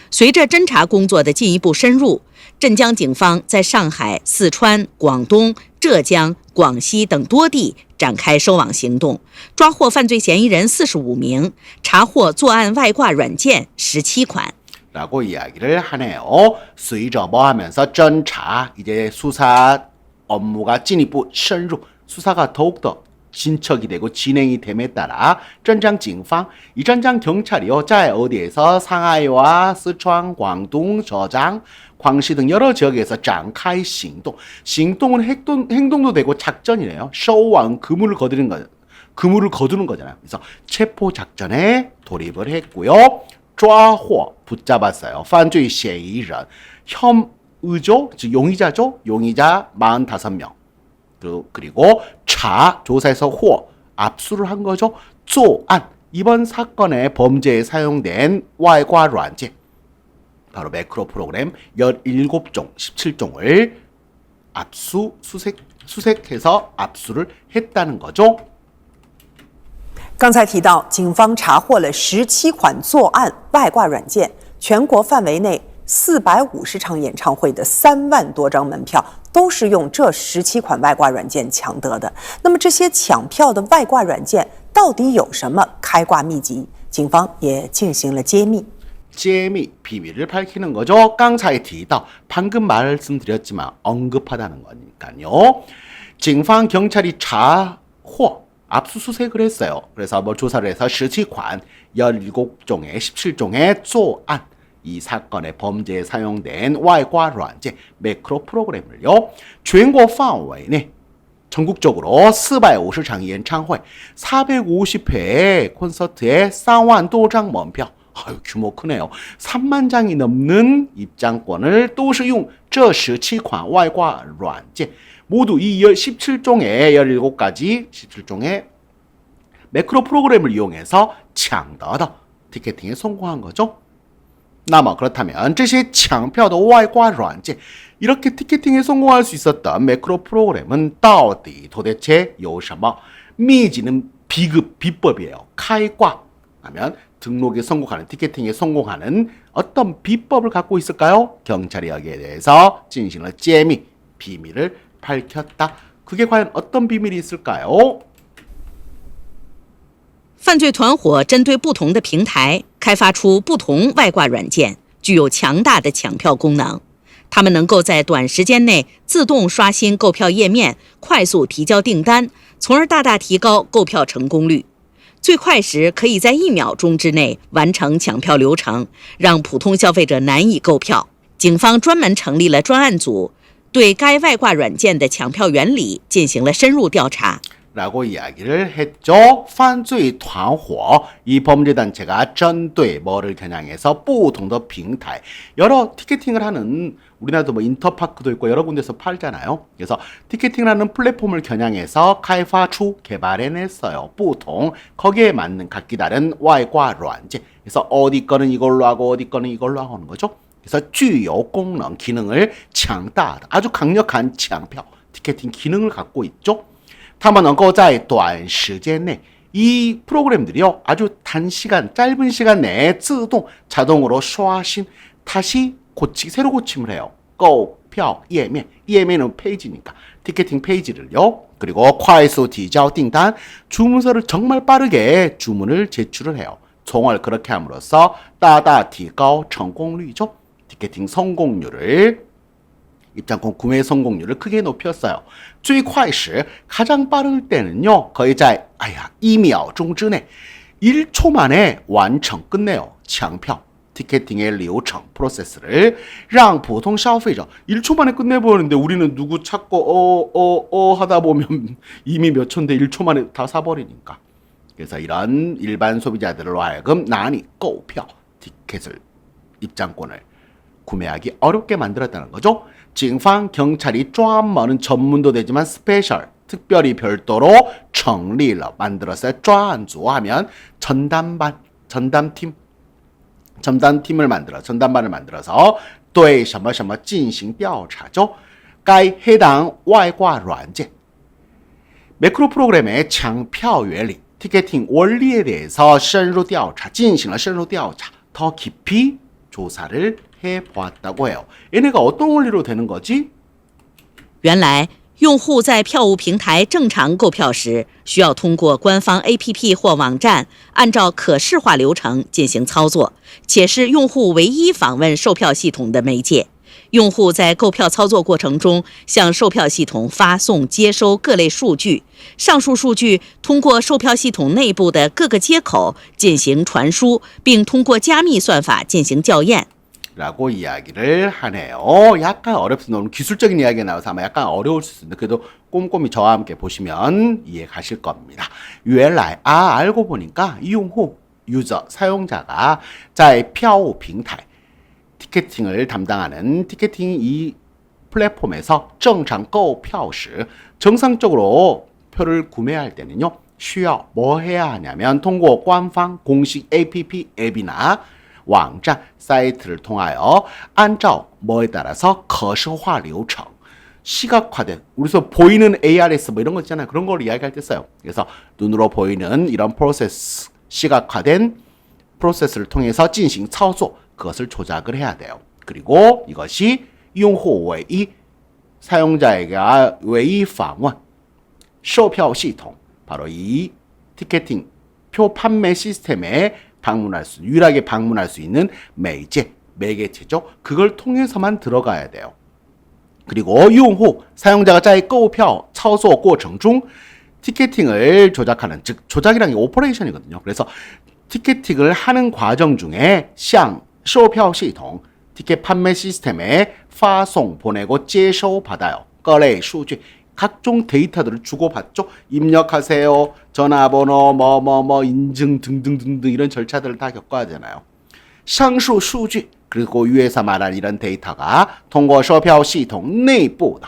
Speaker 3: 随着侦查工作的进一步深入，镇江警方在上海、四川、广东、浙江、广西等多地展开收网行动，抓获犯罪嫌疑人45名，查获作案外挂软件17款。
Speaker 8: 라고 이야기를 하네요. 随着뭐 하면서 侦查 이제 수사 업무가 진입부 深入 수사가 더욱더 진척이 되고 진행이 됨에 따라 镇江警方 이镇江경찰이요. 在 어디에서 상하이와 스촨, 광동, 저장, 광시 등 여러 지역에서 展开行动. 행동은 행동도 되고 작전이래요. 收网 그물을 거두는 거잖아요. 그래서 체포 작전에 돌입을 했고요. 抓获 붙잡았어요. 犯罪嫌疑人 혐의죠, 즉 용의자죠. 용의자 45명. 그리고 차 조사에서 获 압수를 한 거죠. 作案 이번 사건의 범죄에 사용된 外挂软件 바로 매크로 프로그램 17종, 17종을 수색해서 압수를 했다는 거죠.
Speaker 2: 刚才提到，警方查获了17款作案外挂软件，全国范围内450场演唱会的3万多张门票都是用这17款外挂软件抢得的。那么这些抢票的外挂软件到底有什么开挂秘籍？警方也进行了揭秘。
Speaker 8: 揭秘, 비밀을 밝히는 거죠. 刚才提到, 방금 말씀드렸지만 언급하다는 거니까요. 警方 경찰이查获 압수수색을 했어요. 그래서 뭐 조사를 해서 17관 17종의 17종의 作案 이 사건의 범죄에 사용된 外挂软件 매크로 프로그램을요. 全国范围内 전국적으로 450장 연창회 450회 콘서트에 3만 多张门票 아유, 규모 크네요. 3만 장이 넘는 입장권을 都是用这17款 外挂软件 모두 이 17종의 17가지 17종의 매크로 프로그램을 이용해서 抢得的 티켓팅에 성공한 거죠. 那么 그렇다면 这些抢票的外挂软件 이렇게 티켓팅에 성공할 수 있었던 매크로 프로그램은 到底 도대체 有什么 미지는 비급 비법이에요. 开挂 하면 등록에 성공하는 티켓팅에 성공하는 어떤 비법을 갖고 있을까요? 경찰이 여기에 대해서 진실을 재미 비밀을 밝혔다. 그게 과연 어떤 비밀이 있을까요?
Speaker 3: 犯罪团伙针对不同的平台开发出不同外挂软件，具有强大的抢票功能。它们能够在短时间内自动刷新购票页面，快速提交订单，从而大大提高购票成功率。最快时可以在1秒钟之内完成抢票流程，让普通消费者难以购票。警方专门成立了专案组，对该外挂软件的抢票原理进行了深入调查。
Speaker 8: 라고 이야기를 했죠. 犯罪团伙 이 범죄단체가 针对 뭐를 겨냥해서 不同的平台 여러 티켓팅을 하는 우리나라도 뭐 인터파크도 있고 여러 군데서 팔잖아요. 그래서 티켓팅을 하는 플랫폼을 겨냥해서 开发出 개발해냈어요. 不同 거기에 맞는 각기 다른 外挂软件 그래서 어디 거는 이걸로 하고 어디 거는 이걸로 하고 하는 거죠. 그래서 具有功能 기능을 强大的 아주 강력한抢票 티켓팅 기능을 갖고 있죠. 他们能够在短时间内 이 프로그램들이요 아주 단시간 짧은 시간 내에 自动 자동으로 刷新 다시 고치기 새로 고침을 해요. 购票页面 页面은 페이지니까 티켓팅 페이지를요. 그리고 快速提交订单 주문서를 정말 빠르게 주문을 제출을 해요. 정말 그렇게 함으로써 大大提高成功率죠. 티켓팅 성공률을 입장권 구매 성공률을 크게 높였어요. 最快时 가장 빠를 때는요. 거의 在 1秒钟之内 1초 만에 완성 끝내요. 抢票 티켓팅의 流程 프로세스를 让普通消费者 1초 만에 끝내버리는데 우리는 누구 찾고 하다 보면 이미 몇 초인데 1초 만에 다 사버리니까. 그래서 이런 일반 소비자들로 하여금 난이 购票 티켓을 입장권을 구매하기 어렵게 만들었다는 거죠. 警方 경찰이 专门 전문도 되지만 스페셜 특별히 별도로 成立了 만들었어요. 专案组 하면 전담반 전담팀 전담팀을 만들어 전담반을 만들어서 对什么什么进行调查죠. 该해당外挂软件 매크로 프로그램의抢票原理 티켓팅 원리에 대해서 深入调查进行了深入调查 더 깊이 조사를 해보았다고 해요. 얘네가 어떤 원리로 되는 거지?
Speaker 3: 原来，用户在票务平台正常购票时，需要通过官方 APP 或网站，按照可视化流程进行操作，且是用户唯一访问售票系统的媒介。用户在购票操作过程中，向售票系统发送、接收各类数据，上述数据通过售票系统内部的各个接口进行传输，并通过加密算法进行校验。
Speaker 8: 라고 이야기를 하네요. 약간 어렵습니다. 오늘 기술적인 이야기가 나와서 아마 약간 어려울 수 있는데 그래도 꼼꼼히 저와 함께 보시면 이해 가실 겁니다. 原来 알고 보니까 이용후 유저 사용자가 在票务平台 티켓팅을 담당하는 티켓팅 이 플랫폼에서 正常购票时 정상적으로 표를 구매할 때는요. 需要 뭐 해야 하냐면 통고 官方 공식 APP 앱이나网站 사이트를 통하여 按照 뭐에 따라서 可视化流程 시각화된 우리서 보이는 ARS 뭐 이런 거 있잖아요. 그런 걸 이야기할 때 써요. 그래서 눈으로 보이는 이런 프로세스 시각화된 프로세스를 통해서 진행操作 그것을 조작을 해야 돼요. 그리고 이것이 用户唯一 사용자에게唯一访问 售票系统 바로 이 티켓팅 표 판매 시스템에 방문할 수 유일하게 방문할 수 있는 매개체죠. 그걸 통해서만 들어가야 돼요. 그리고 用户 사용자가 在购票操操作过程中 티켓팅을 조작하는, 즉 조작이라는 게 오퍼레이션이거든요. 그래서 티켓팅을 하는 과정 중에 像售票系统 티켓 판매 시스템에 发送 보내고 接收 받아요. 各类数据 각종 데이터들을 주고받죠. 입력하세요. 전화번호 뭐뭐뭐 인증 등등등등 이런 절차들을 다 겪어야 되잖아요. 上述数据 그리고 위에서 말한 이런 데이터가 통过售票系统内部的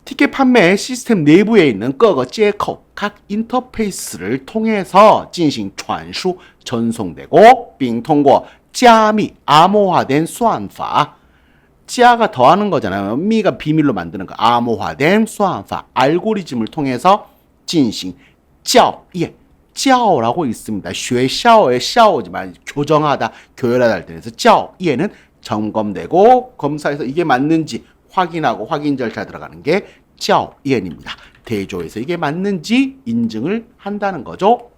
Speaker 8: 티켓 판매 시스템 내부에 있는 各个接口 각 인터페이스를 통해서 进行传输 전송되고 并通过加密 암호화된 算法 지아가 더하는 거잖아요. 미가 비밀로 만드는 거. 암호화된 算法 알고리즘을 통해서 进行教业 教라고 있습니다. 学校의 校지만 교정하다, 교열하다 할 때에서 教业는 점검되고 검사에서 이게 맞는지 확인하고 확인 절차 들어가는 게 教业입니다. 대조해서 이게 맞는지 인증을 한다는 거죠.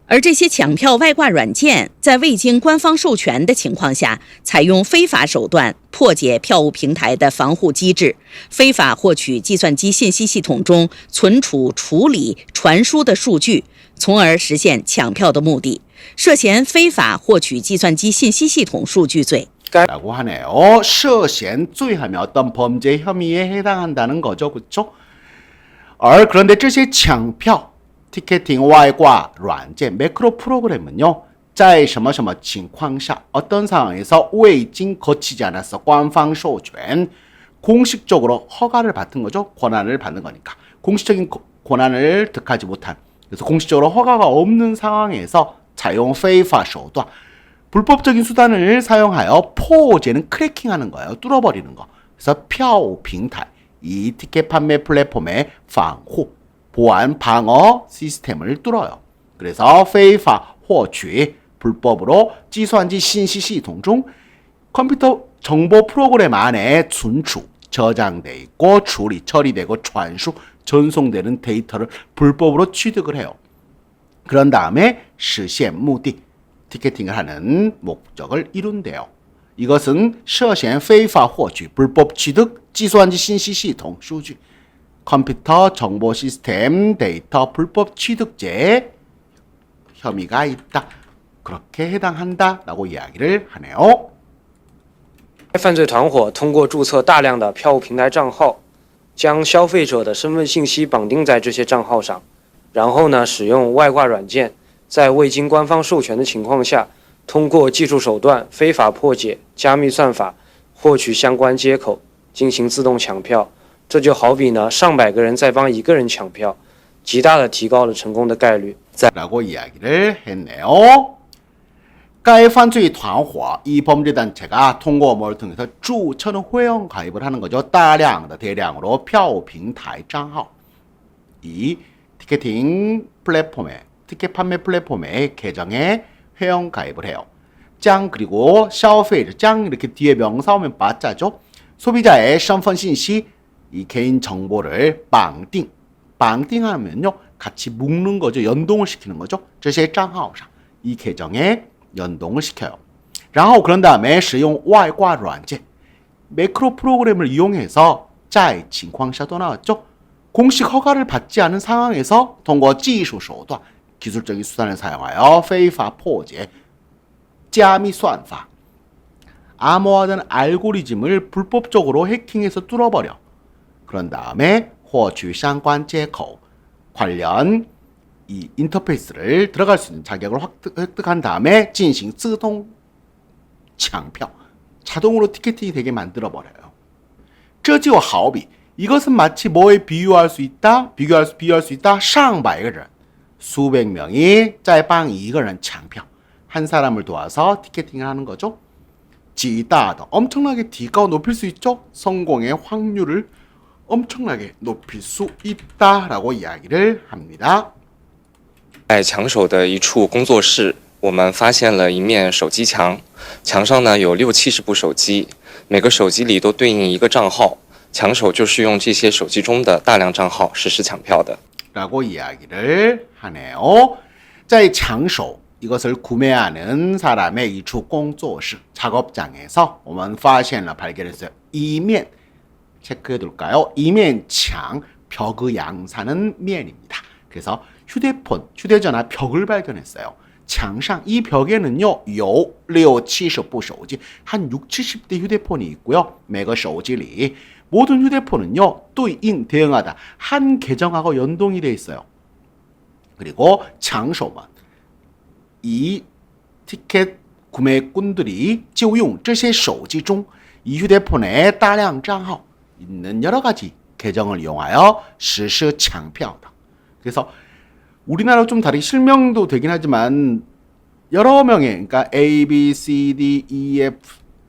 Speaker 3: 而这些抢票外挂软件在未经官方授权的情况下，采用非法手段破解票务平台的防护机制，非法获取计算机信息系统中存储、处理、传输的数据，从而实现抢票的目的，涉嫌非法获取计算机信息系统数据罪。
Speaker 8: 라고 하네요. 涉嫌罪하면 어떤 범죄 혐의에 해당한다는 거죠. 그렇죠? 그런데 这些抢票 티켓팅 外挂软件 매크로 프로그램은요. 在什么什么情况下 어떤 상황에서 未经 거치지 않았어. 官方授权 공식적으로 허가를 받은 거죠. 권한을 받는 거니까. 공식적인 권한을 득하지 못한. 그래서 공식적으로 허가가 없는 상황에서 采用非法手段 불법적인 수단을 사용하여 포제는 크래킹하는 거예요. 뚫어버리는 거. 그래서 票平台 이 티켓 판매 플랫폼의 防护 보안 방어 시스템을 뚫어요. 그래서 非法获取 불법으로 计算机信息系统중 컴퓨터 정보 프로그램 안에存储 저장돼 있고处理, 처리되고传输, 전송되는 데이터를 불법으로 취득을 해요. 그런 다음에 实现目的 티켓팅을 하는 목적을 이룬대요. 이것은 涉嫌非法获取 불법 취득 计算机信息系统数据 컴퓨터 정보 시스템 데이터 불법 취득죄 혐의가 있다. 그렇게 해당한다라고 이야기를 하네요.
Speaker 5: 犯罪团伙通过注册大量的票务平台账号，将消费者的身份信息绑定在这些账号上，然后呢，使用外挂软件，在未经官方授权的情况下，通过技术手段非法破解、加密算法，获取相关接口，进行自动抢票。这就好比呢，上百个人在帮一个人抢票，极大的提高了成功的概率。
Speaker 8: 라고 이야기를 했네요. 该犯罪团伙 이 범죄단체가 통고 뭐를 통해서 注册 회원 가입을 하는 거죠. 大量的 대량으로 票平台账号 이 티켓팅 플랫폼에 티켓 판매 플랫폼의 계정에 회원 가입을 해요. 将 그리고 消费者 将 이렇게 뒤에 명사 오면 빠짜죠. 소비자의 身份信息 이 개인 정보를 绑定 绑定하면요 같이 묶는 거죠. 연동을 시키는 거죠. 这些账号上 이 계정에 연동을 시켜요. 然后 그런 다음에 使用外挂软件 매크로 프로그램을 이용해서 在情况下또 나왔죠. 공식 허가를 받지 않은 상황에서 통과 技术手段 기술적인 수단을 사용하여 非法破解 加密算法 암호화된 알고리즘을 불법적으로 해킹해서 뚫어버려. 그런 다음에 获取相关接口 관련 이 인터페이스를 들어갈 수 있는 자격을 획득한 다음에 进行自动抢票 자동으로 티켓팅이 되게 만들어버려요. 这就好比 이것은 마치 뭐에 비유할 수 있다? 비유할 수 있다? 上百个人 수백 명이 在帮一个人抢票 한 사람을 도와서 티켓팅을 하는 거죠. 极大的 엄청나게 D가 높일 수 있죠. 성공의 확률을 엄청나게 높일 수 있다라고 이야기를 합니다.
Speaker 6: 在抢手的一处工作室，我们发现了一面手机墙，墙上呢有60-70部手机，每个手机里都对应一个账号，抢手就是用这些手机中的大量账号实施抢票的。
Speaker 8: 라고 이야기를 하네요. 在抢手 이것을 구매하는 사람의 이处工作室 작업장에서 我们发现了 발견했어요. 이면 체크해 둘까요? 이면墙 벽의 양사는 면입니다. 그래서 휴대전화 벽을 발견했어요.墙上 이 벽에는요, 有6、70部手机 한 6, 70대 휴대폰이 있고요. 每个手机里 모든 휴대폰은요, 对应 대응하다 한 계정하고 연동이 돼 있어요. 그리고 장소만 이 티켓 구매꾼들이 就用这些手机中 이 휴대폰에 大量账号 있는 여러 가지 계정을 이용하여 实施抢票的. 그래서 우리나라와 좀 다르게 실명도 되긴 하지만 여러 명의, 그러니까 A, B, C, D, E, F,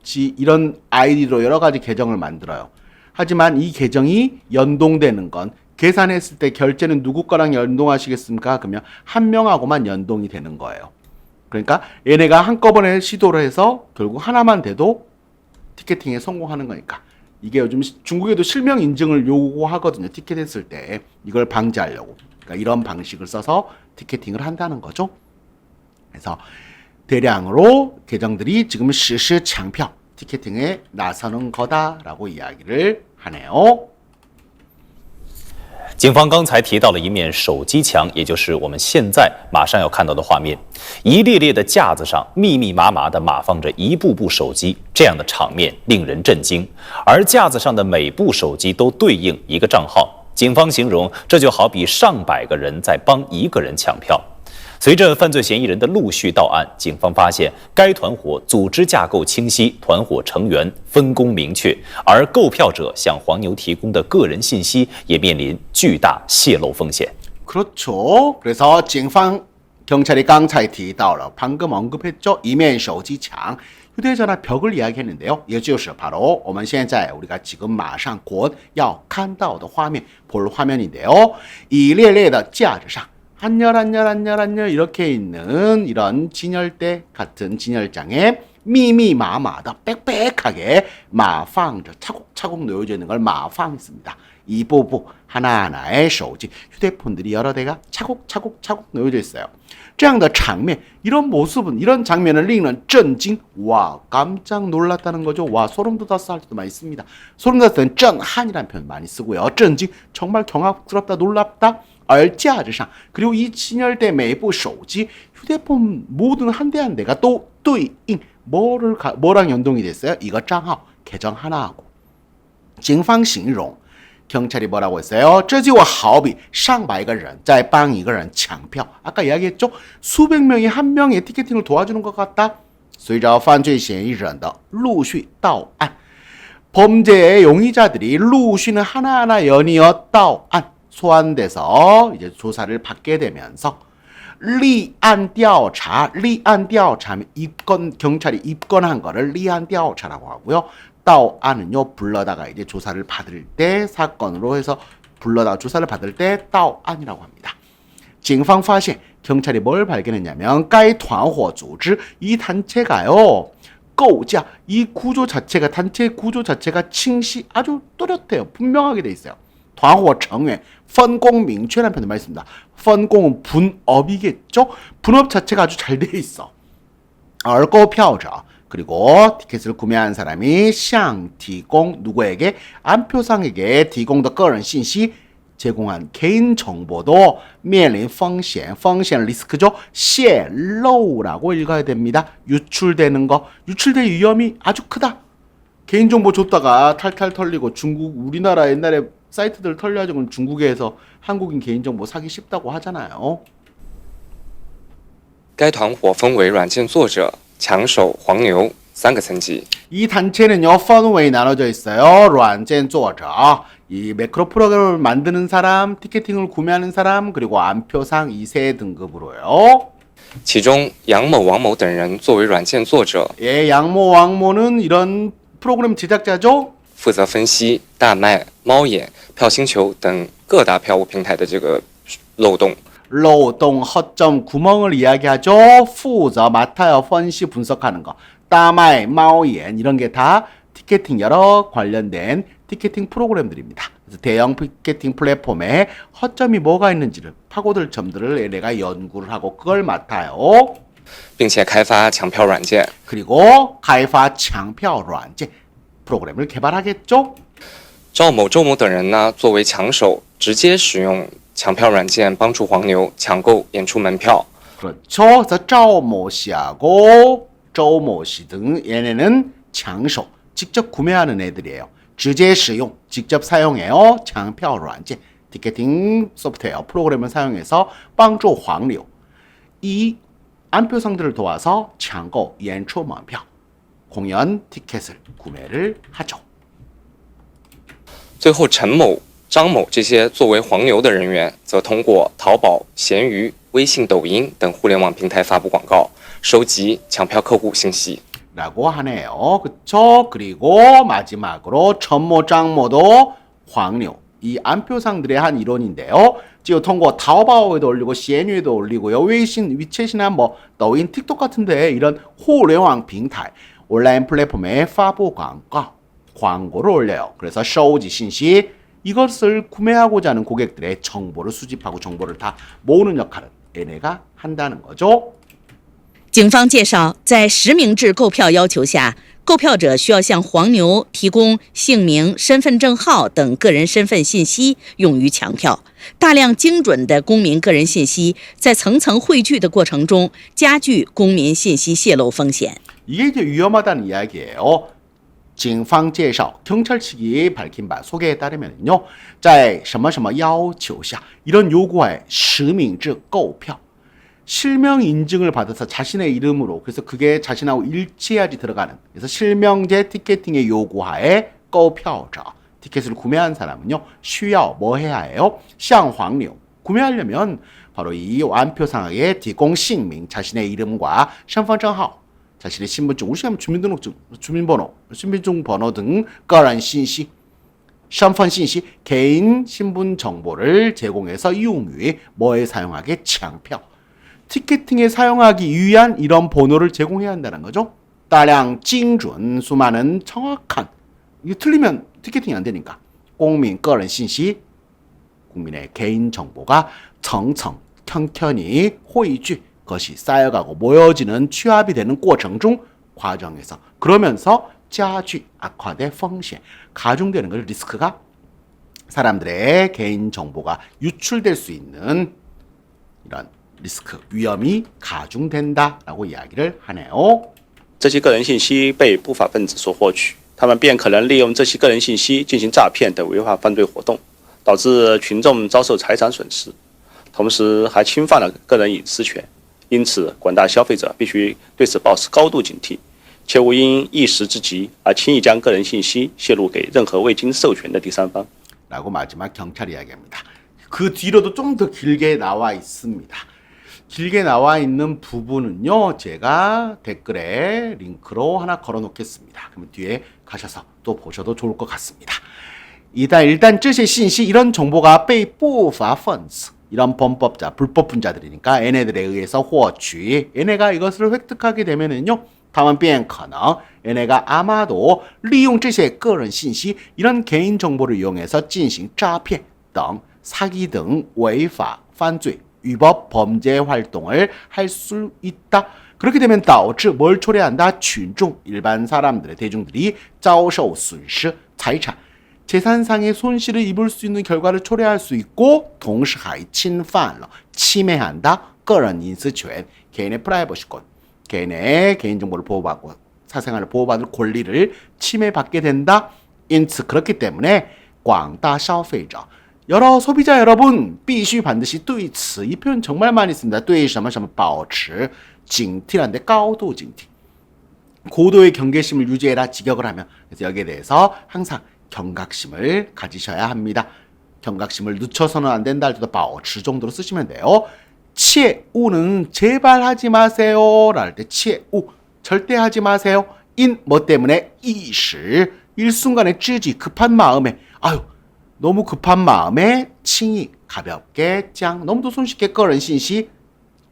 Speaker 8: G 이런 아이디로 여러 가지 계정을 만들어요. 하지만 이 계정이 연동되는 건 계산했을 때 결제는 누구 거랑 연동하시겠습니까? 그러면 한 명하고만 연동이 되는 거예요. 그러니까 얘네가 한꺼번에 시도를 해서 결국 하나만 돼도 티켓팅에 성공하는 거니까. 이게 요즘 중국에도 실명 인증을 요구하거든요. 티켓 했을 때 이걸 방지하려고. 그러니까 이런 방식을 써서 티켓팅을 한다는 거죠. 그래서 대량으로 계정들이 지금 실시 장표 티켓팅에 나서는 거다라고 이야기를 하네요.
Speaker 1: 警方刚才提到了一面手机墙，也就是我们现在马上要看到的画面。一列列的架子上密密麻麻地码放着一部部手机，这样的场面令人震惊。而架子上的每部手机都对应一个账号，警方形容这就好比上百个人在帮一个人抢票。随着犯罪嫌疑人的陆续到案，警方发现该团伙组织架构清晰，团伙成员分工明确，而购票者向黄牛提供的个人信息也面临巨大泄露风险。
Speaker 8: 그렇죠. 그래서 경찰이 刚才提到了 방금 언급했죠. 이면 手机墙 휴대전화 벽을 이야기했는데요. 也就是바로 我们现在 우리가 지금 马上곧要看到的画面, 볼 화면인데요. 이 列列的架子上 한열 이렇게 있는 이런 진열대 같은 진열장에 미미마마다 빽빽하게 마팡 차곡차곡 놓여져 있는 걸 마팡했습니다. 이 부부 하나하나의手机 휴대폰들이 여러 대가 차곡차곡 놓여져 있어요. 这样的场面 이런 모습은 이런 장면을 令人震惊 와 깜짝 놀랐다는 거죠. 와 소름 돋았어 할 때도 많이 씁니다. 소름 돋았을 때는 震撼이라는 표현 많이 쓰고요. 震惊 정말 경악스럽다 놀랍다. 而架子上 그리고 이 진열대 매부 手机 휴대폰 모든 한 대 한 대가 또 对应 뭐랑 연동이 됐어요? 이거账号 계정 하나하고 警方形容 경찰이 뭐라고 했어요? 这就好比上百个人在帮一个人抢票 아까 이야기했죠? 수백 명이 한 명의 티켓팅을 도와주는 것 같다. 随着犯罪嫌疑人的陆续到案 범죄의 용의자들이 陆续는 하나하나 연이어 到案 소환돼서 이제 조사를 받게 되면서 立案调查 立案调查하면 경찰이 입건한 거를 立案调查라고 하고요. 到案은요 불러다가 이제 조사를 받을 때 사건으로 해서 불러다가 조사를 받을 때 到案이라고 합니다. 警方发现 경찰이 뭘 발견했냐면 该团伙组织 이 단체가요. 构架 이 구조 자체가 단체 구조 자체가清晰 아주 또렷해요. 분명하게 돼 있어요. 团伙成员 分工明确라는 표현을 많이 씁니다. 分工은 분업이겠죠? 분업 자체가 아주 잘 돼 있어. 而购票者 그리고 티켓을 구매한 사람이 向提供 누구에게? 안표상에게 提供的个人信息 제공한 개인 정보도 面临风险 리스크죠. 泄露라고 읽어야 됩니다. 유출되는 거. 유출될 위험이 아주 크다. 개인정보 줬다가 탈탈 털리고 우리나라 옛날에 사이트들 털려가지고 중국에서 한국인 개인정보 사기 쉽다고 하잖아요.
Speaker 6: 该团伙分为软件作者、抢手、黄牛3个层级.
Speaker 8: 이 단체는요, 分为 나눠져 있어요. 软件作者, 이 매크로 프로그램을 만드는 사람, 티켓팅을 구매하는 사람, 그리고 안표상 이 세 등급으로요.
Speaker 6: 其中杨某、王某等人作为软件作者，
Speaker 8: 예, 양모, 왕모는 이런 프로그램 제작자죠.
Speaker 6: 负责分析大麦、猫眼、票星球等各大票务平台的这个漏洞。
Speaker 8: 漏洞, 허점, 구멍을 이야기하죠. 负责 맡아요. 분析, 분석하는 거. 따마이, 마오옌 이런 게 다 티켓팅 여러 관련된 티켓팅 프로그램들입니다. 그래서 대형 티켓팅 플랫폼에 허점이 뭐가 있는지를 파고들 점들을 내가 연구를 하고 그걸 맡아요.
Speaker 6: 并且开发抢票软件。
Speaker 8: 그리고 开发抢票软件 프로그램을 개발하겠죠.
Speaker 6: 赵某、周某等人呢，作为抢手，直接使用抢票软件帮助黄牛抢购演出门票。
Speaker 8: 그렇죠. 그래서 赵某씨하고 周某씨 등 얘네는抢手, 직접 구매하는 애들이에요. 直接使用, 직접 사용해요. 抢票软件, 티켓팅 소프트웨어 프로그램을 사용해서 帮助黄牛, 이 안표상들을 도와서 抢购演出门票, 공연 티켓을 구매를 하죠.
Speaker 6: 最后，陈某、张某这些作为黄牛的人员，则通过淘宝、闲鱼、微信、抖音等互联网平台发布广告，收集抢票客户信息。
Speaker 8: 라고 하네요. 그쵸? 그리고 마지막으로 천모, 짱모도 황료, 이 안표상들의 한 일원인데요. 지금 통고 타오바오에도 올리고 시엔유에도 올리고요. 웨이신, 위챗이나 뭐抖音, 틱톡 같은데 이런互联网 平台 온라인 플랫폼에 파부 광고를 올려요. 그래서 쇼지 신시, 이것을 구매하고자 하는 고객들의 정보를 수집하고 정보를 다 모으는 역할을 얘네가 한다는 거죠.
Speaker 3: 警方介绍，在实名制购票要求下，购票者需要向黄牛提供姓名、身份证号等个人身份信息，用于抢票。大量精准的公民个人信息在层层汇聚的过程中，加剧公民信息泄露风险。
Speaker 8: 이게 이제 위험하다는 이야기예요. 警方介绍, 경찰 측이 밝힌 바 소개에 따르면요, 在什么什么要求下 이런 요구하에 实名制购票 실명 인증을 받아서 자신의 이름으로, 그래서 그게 자신하고 일치해야지 들어가는, 그래서 실명제 티켓팅의 요구하에 购票者 티켓을 구매한 사람은요, 需要뭐 해야 해요? 向黄牛 구매하려면 바로 이 안표상에 提供姓名 자신의 이름과 身份证号 자신의 신분증, 우리 시간 주민등록증, 주민번호, 신분증번호 등 个人信息 身份信息 개인 신분 정보를 제공해서 이용于뭐에 사용하게?抢票 티켓팅에 사용하기 위한 이런 번호를 제공해야 한다는 거죠. 大量精准 수많은 정확한, 이거 틀리면 티켓팅이 안 되니까 公民个人信息 국민의 개인 정보가层层 켜켜이汇聚 그것이 쌓여가고 모여지는 취합이 되는 过程중 과정에서 그러면서 加剧 악화된 风险 가중되는 걸 리스크가 사람들의 개인 정보가 유출될 수 있는 이런 리스크 위험이 가중된다라고 이야기를 하네요.
Speaker 7: 这些个人信息被不法分子所获取，他们便可能利用这些个人信息进行诈骗等违法犯罪活动，导致群众遭受财产损失，同时还侵犯了个人隐私权。因此，广大消费者必须对此保持高度警惕，切勿因一时之急而轻易将个人信息泄露给任何未经授权的第三方。
Speaker 8: 라고 마지막 경찰 이야기합니다. 그 뒤로도 좀 더 길게 나와 있습니다. 길게 나와 있는 부분은요, 제가 댓글에 링크로 하나 걸어 놓겠습니다. 그럼 뒤에 가셔서 또 보셔도 좋을 것 같습니다. 일단 这些信息 이런 정보가 被不法分子 이런 범법자, 불법분자들이니까 얘네들에 의해서 获取 얘네가 이것을 획득하게 되면은요, 다음 变可能 얘네가 아마도 利用这些个人信息 이런 개인 정보를 이용해서 进行诈骗등 사기 등违法犯罪 위법 범죄 활동을 할 수 있다. 그렇게 되면 导致 뭘 초래한다?群众 일반 사람들의 대중들이 遭受损失 财产 재산상의 손실을 입을 수 있는 결과를 초래할 수 있고 同时还侵犯了 침해한다. 个人隐私权 개인의 프라이버시권 개인의 개인정보를 보호받고 사생활을 보호받을 권리를 침해받게 된다. 因此 그렇기 때문에 广大消费者 여러 소비자 여러분 必须 반드시 对此 이 표현 정말 많이 씁니다. 对什么什么保持 警惕란데 高度警惕 고도의 경계심을 유지해라 직역을 하면 그래서 여기에 대해서 항상 경각심을 가지셔야 합니다. 경각심을 늦춰서는 안 된다 할 때도 保持 정도로 쓰시면 돼요. 切우는 제발 하지 마세요 랄 때 切우 절대 하지 마세요. 인 뭐 때문에 一时 일순간의 찌지 급한 마음에 아유 너무 급한 마음에 칭이 가볍게 짱 너무도 손쉽게 个人信息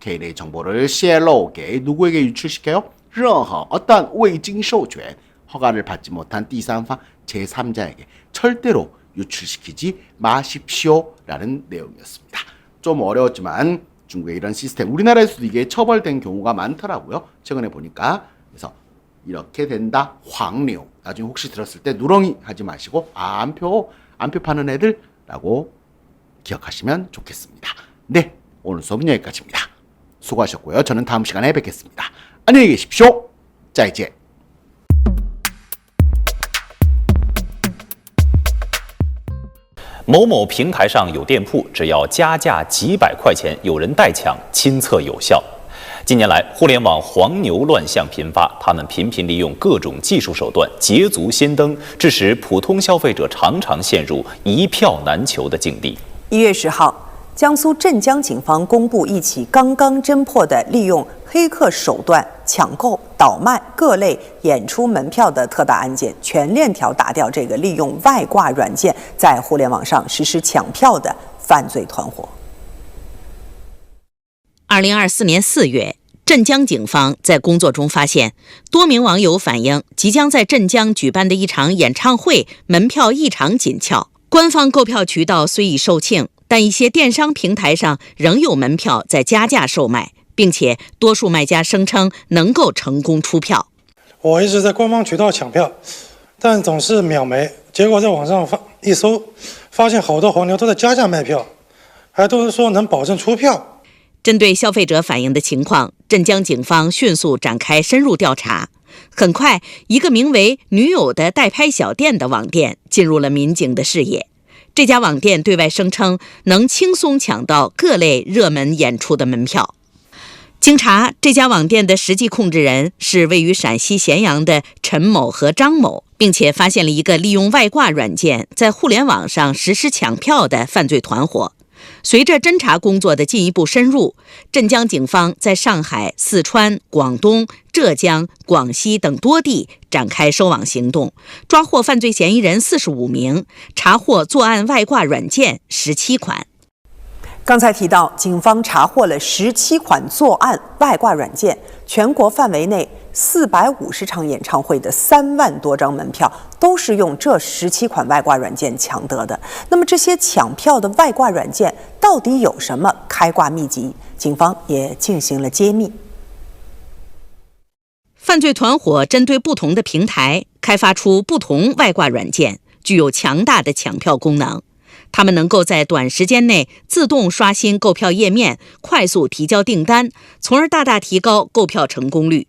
Speaker 8: 개인의 정보를 泄露给 누구에게 유출시켜요? 任何 어떤 未经授权 허가를 받지 못한 第三方 제3자에게 절대로 유출시키지 마십시오 라는 내용이었습니다. 좀 어려웠지만 중국의 이런 시스템 우리나라에서도 이게 처벌된 경우가 많더라고요. 최근에 보니까. 그래서 이렇게 된다. 황류 나중에 혹시 들었을 때 누렁이 하지 마시고 안표 파는 애들라고 기억하시면 좋겠습니다. 네, 오늘 수업은 여기까지입니다. 수고하셨고요. 저는 다음 시간에 뵙겠습니다. 안녕히 계십시오. 再见。
Speaker 1: 某某平台上有店铺，只要加价几百块钱，有人代抢，亲测有效。近年来，互联网黄牛乱象频发，他们频频利用各种技术手段捷足先登，致使普通消费者常常陷入一票难求的境地。
Speaker 2: 1月10号，江苏镇江警方公布一起刚刚侦破的利用黑客手段抢购、倒卖各类演出门票的特大案件，全链条打掉这个利用外挂软件在互联网上实施抢票的犯罪团伙。
Speaker 3: 2024年4月，镇江警方在工作中发现，多名网友反映即将在镇江举办的一场演唱会门票异常紧俏，官方购票渠道虽已售罄，但一些电商平台上仍有门票在加价售卖，并且多数卖家声称能够成功出票。
Speaker 4: 我一直在官方渠道抢票，但总是秒没，结果在网上一搜，发现好多黄牛都在加价卖票，还都是说能保证出票。
Speaker 3: 针对消费者反映的情况，镇江警方迅速展开深入调查。很快，一个名为“女友的代拍小店”的网店进入了民警的视野。这家网店对外声称能轻松抢到各类热门演出的门票。经查，这家网店的实际控制人是位于陕西咸阳的陈某和张某，并且发现了一个利用外挂软件在互联网上实施抢票的犯罪团伙。随着侦查工作的进一步深入，镇江警方在上海、四川、广东、浙江、广西等多地展开收网行动，抓获犯罪嫌疑人45名，查获作案外挂软件17款。
Speaker 2: 刚才提到，警方查获了17款作案外挂软件，全国范围内450场演唱会的3万多张门票都是用这17款外挂软件抢得的。那么这些抢票的外挂软件到底有什么开挂秘籍？警方也进行了揭秘。
Speaker 3: 犯罪团伙针对不同的平台开发出不同外挂软件，具有强大的抢票功能。他们能够在短时间内自动刷新购票页面，快速提交订单，从而大大提高购票成功率。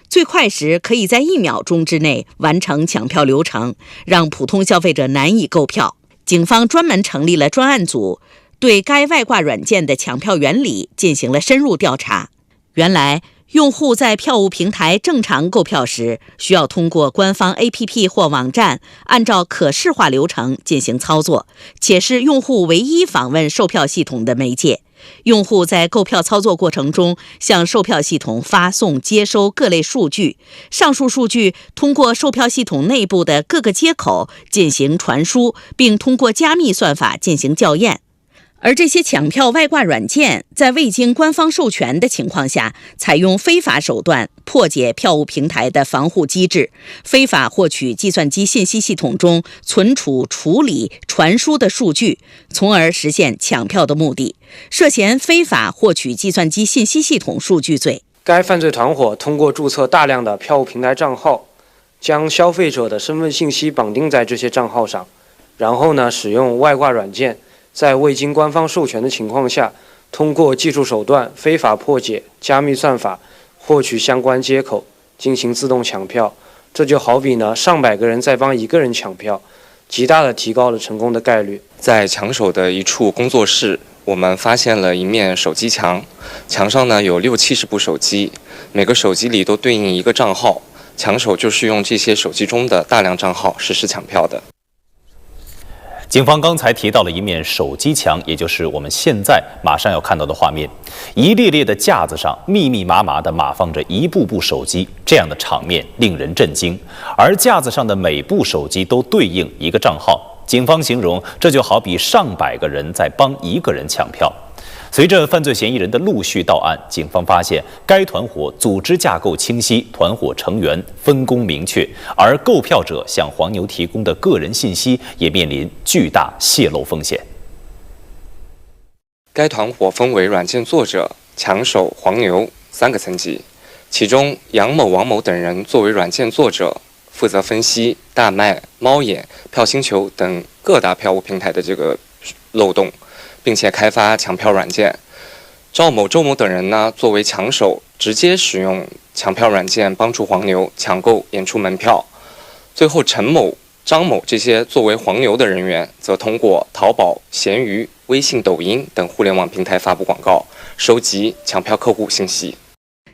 Speaker 3: 最快时可以在1秒钟之内完成抢票流程，让普通消费者难以购票。警方专门成立了专案组，对该外挂软件的抢票原理进行了深入调查。原来，用户在票务平台正常购票时，需要通过官方 APP 或网站，按照可视化流程进行操作，且是用户唯一访问售票系统的媒介。用户在购票操作过程中，向售票系统发送、接收各类数据，上述数据通过售票系统内部的各个接口进行传输，并通过加密算法进行校验。而这些抢票外挂软件在未经官方授权的情况下，采用非法手段破解票务平台的防护机制，非法获取计算机信息系统中存储、处理、传输的数据，从而实现抢票的目的，涉嫌非法获取计算机信息系统数据罪。
Speaker 5: 该犯罪团伙通过注册大量的票务平台账号，将消费者的身份信息绑定在这些账号上，然后呢，使用外挂软件在未经官方授权的情况下，通过技术手段非法破解、加密算法获取相关接口，进行自动抢票。这就好比呢，上百个人在帮一个人抢票，极大的提高了成功的概率。
Speaker 6: 在抢手的一处工作室，我们发现了一面手机墙，墙上呢有60-70部手机，每个手机里都对应一个账号，抢手就是用这些手机中的大量账号实施抢票的。
Speaker 1: 警方刚才提到了一面手机墙，也就是我们现在马上要看到的画面。一列列的架子上密密麻麻地码放着一部部手机，这样的场面令人震惊。而架子上的每部手机都对应一个账号，警方形容这就好比上百个人在帮一个人抢票。随着犯罪嫌疑人的陆续到案，警方发现该团伙组织架构清晰，团伙成员分工明确，而购票者向黄牛提供的个人信息也面临巨大泄露风险。
Speaker 6: 该团伙分为软件作者、抢手、黄牛3个层级，其中杨某、王某等人作为软件作者，负责分析大麦、猫眼、票星球等各大票务平台的这个漏洞，并且开发抢票软件。赵某、周某等人呢，作为抢手，直接使用抢票软件帮助黄牛抢购演出门票。最后，陈某、张某这些作为黄牛的人员，则通过淘宝、闲鱼、微信、抖音等互联网平台发布广告，收集抢票客户信息。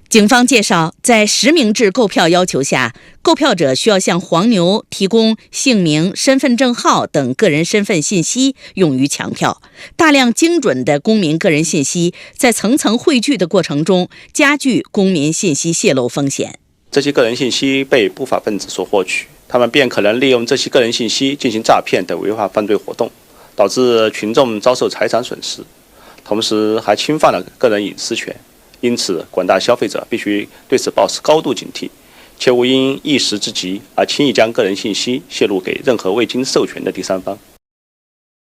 Speaker 3: 警方介绍，在实名制购票要求下，购票者需要向黄牛提供姓名、身份证号等个人身份信息，用于抢票。大量精准的公民个人信息在层层汇聚的过程中，加剧公民信息泄露风险。
Speaker 7: 这些个人信息被不法分子所获取，他们便可能利用这些个人信息进行诈骗等违法犯罪活动，导致群众遭受财产损失，同时还侵犯了个人隐私权。因此，广大消费者必须对此保持高度警惕，切勿因一时之急而轻易将个人信息泄露给任何未经授权的第三方。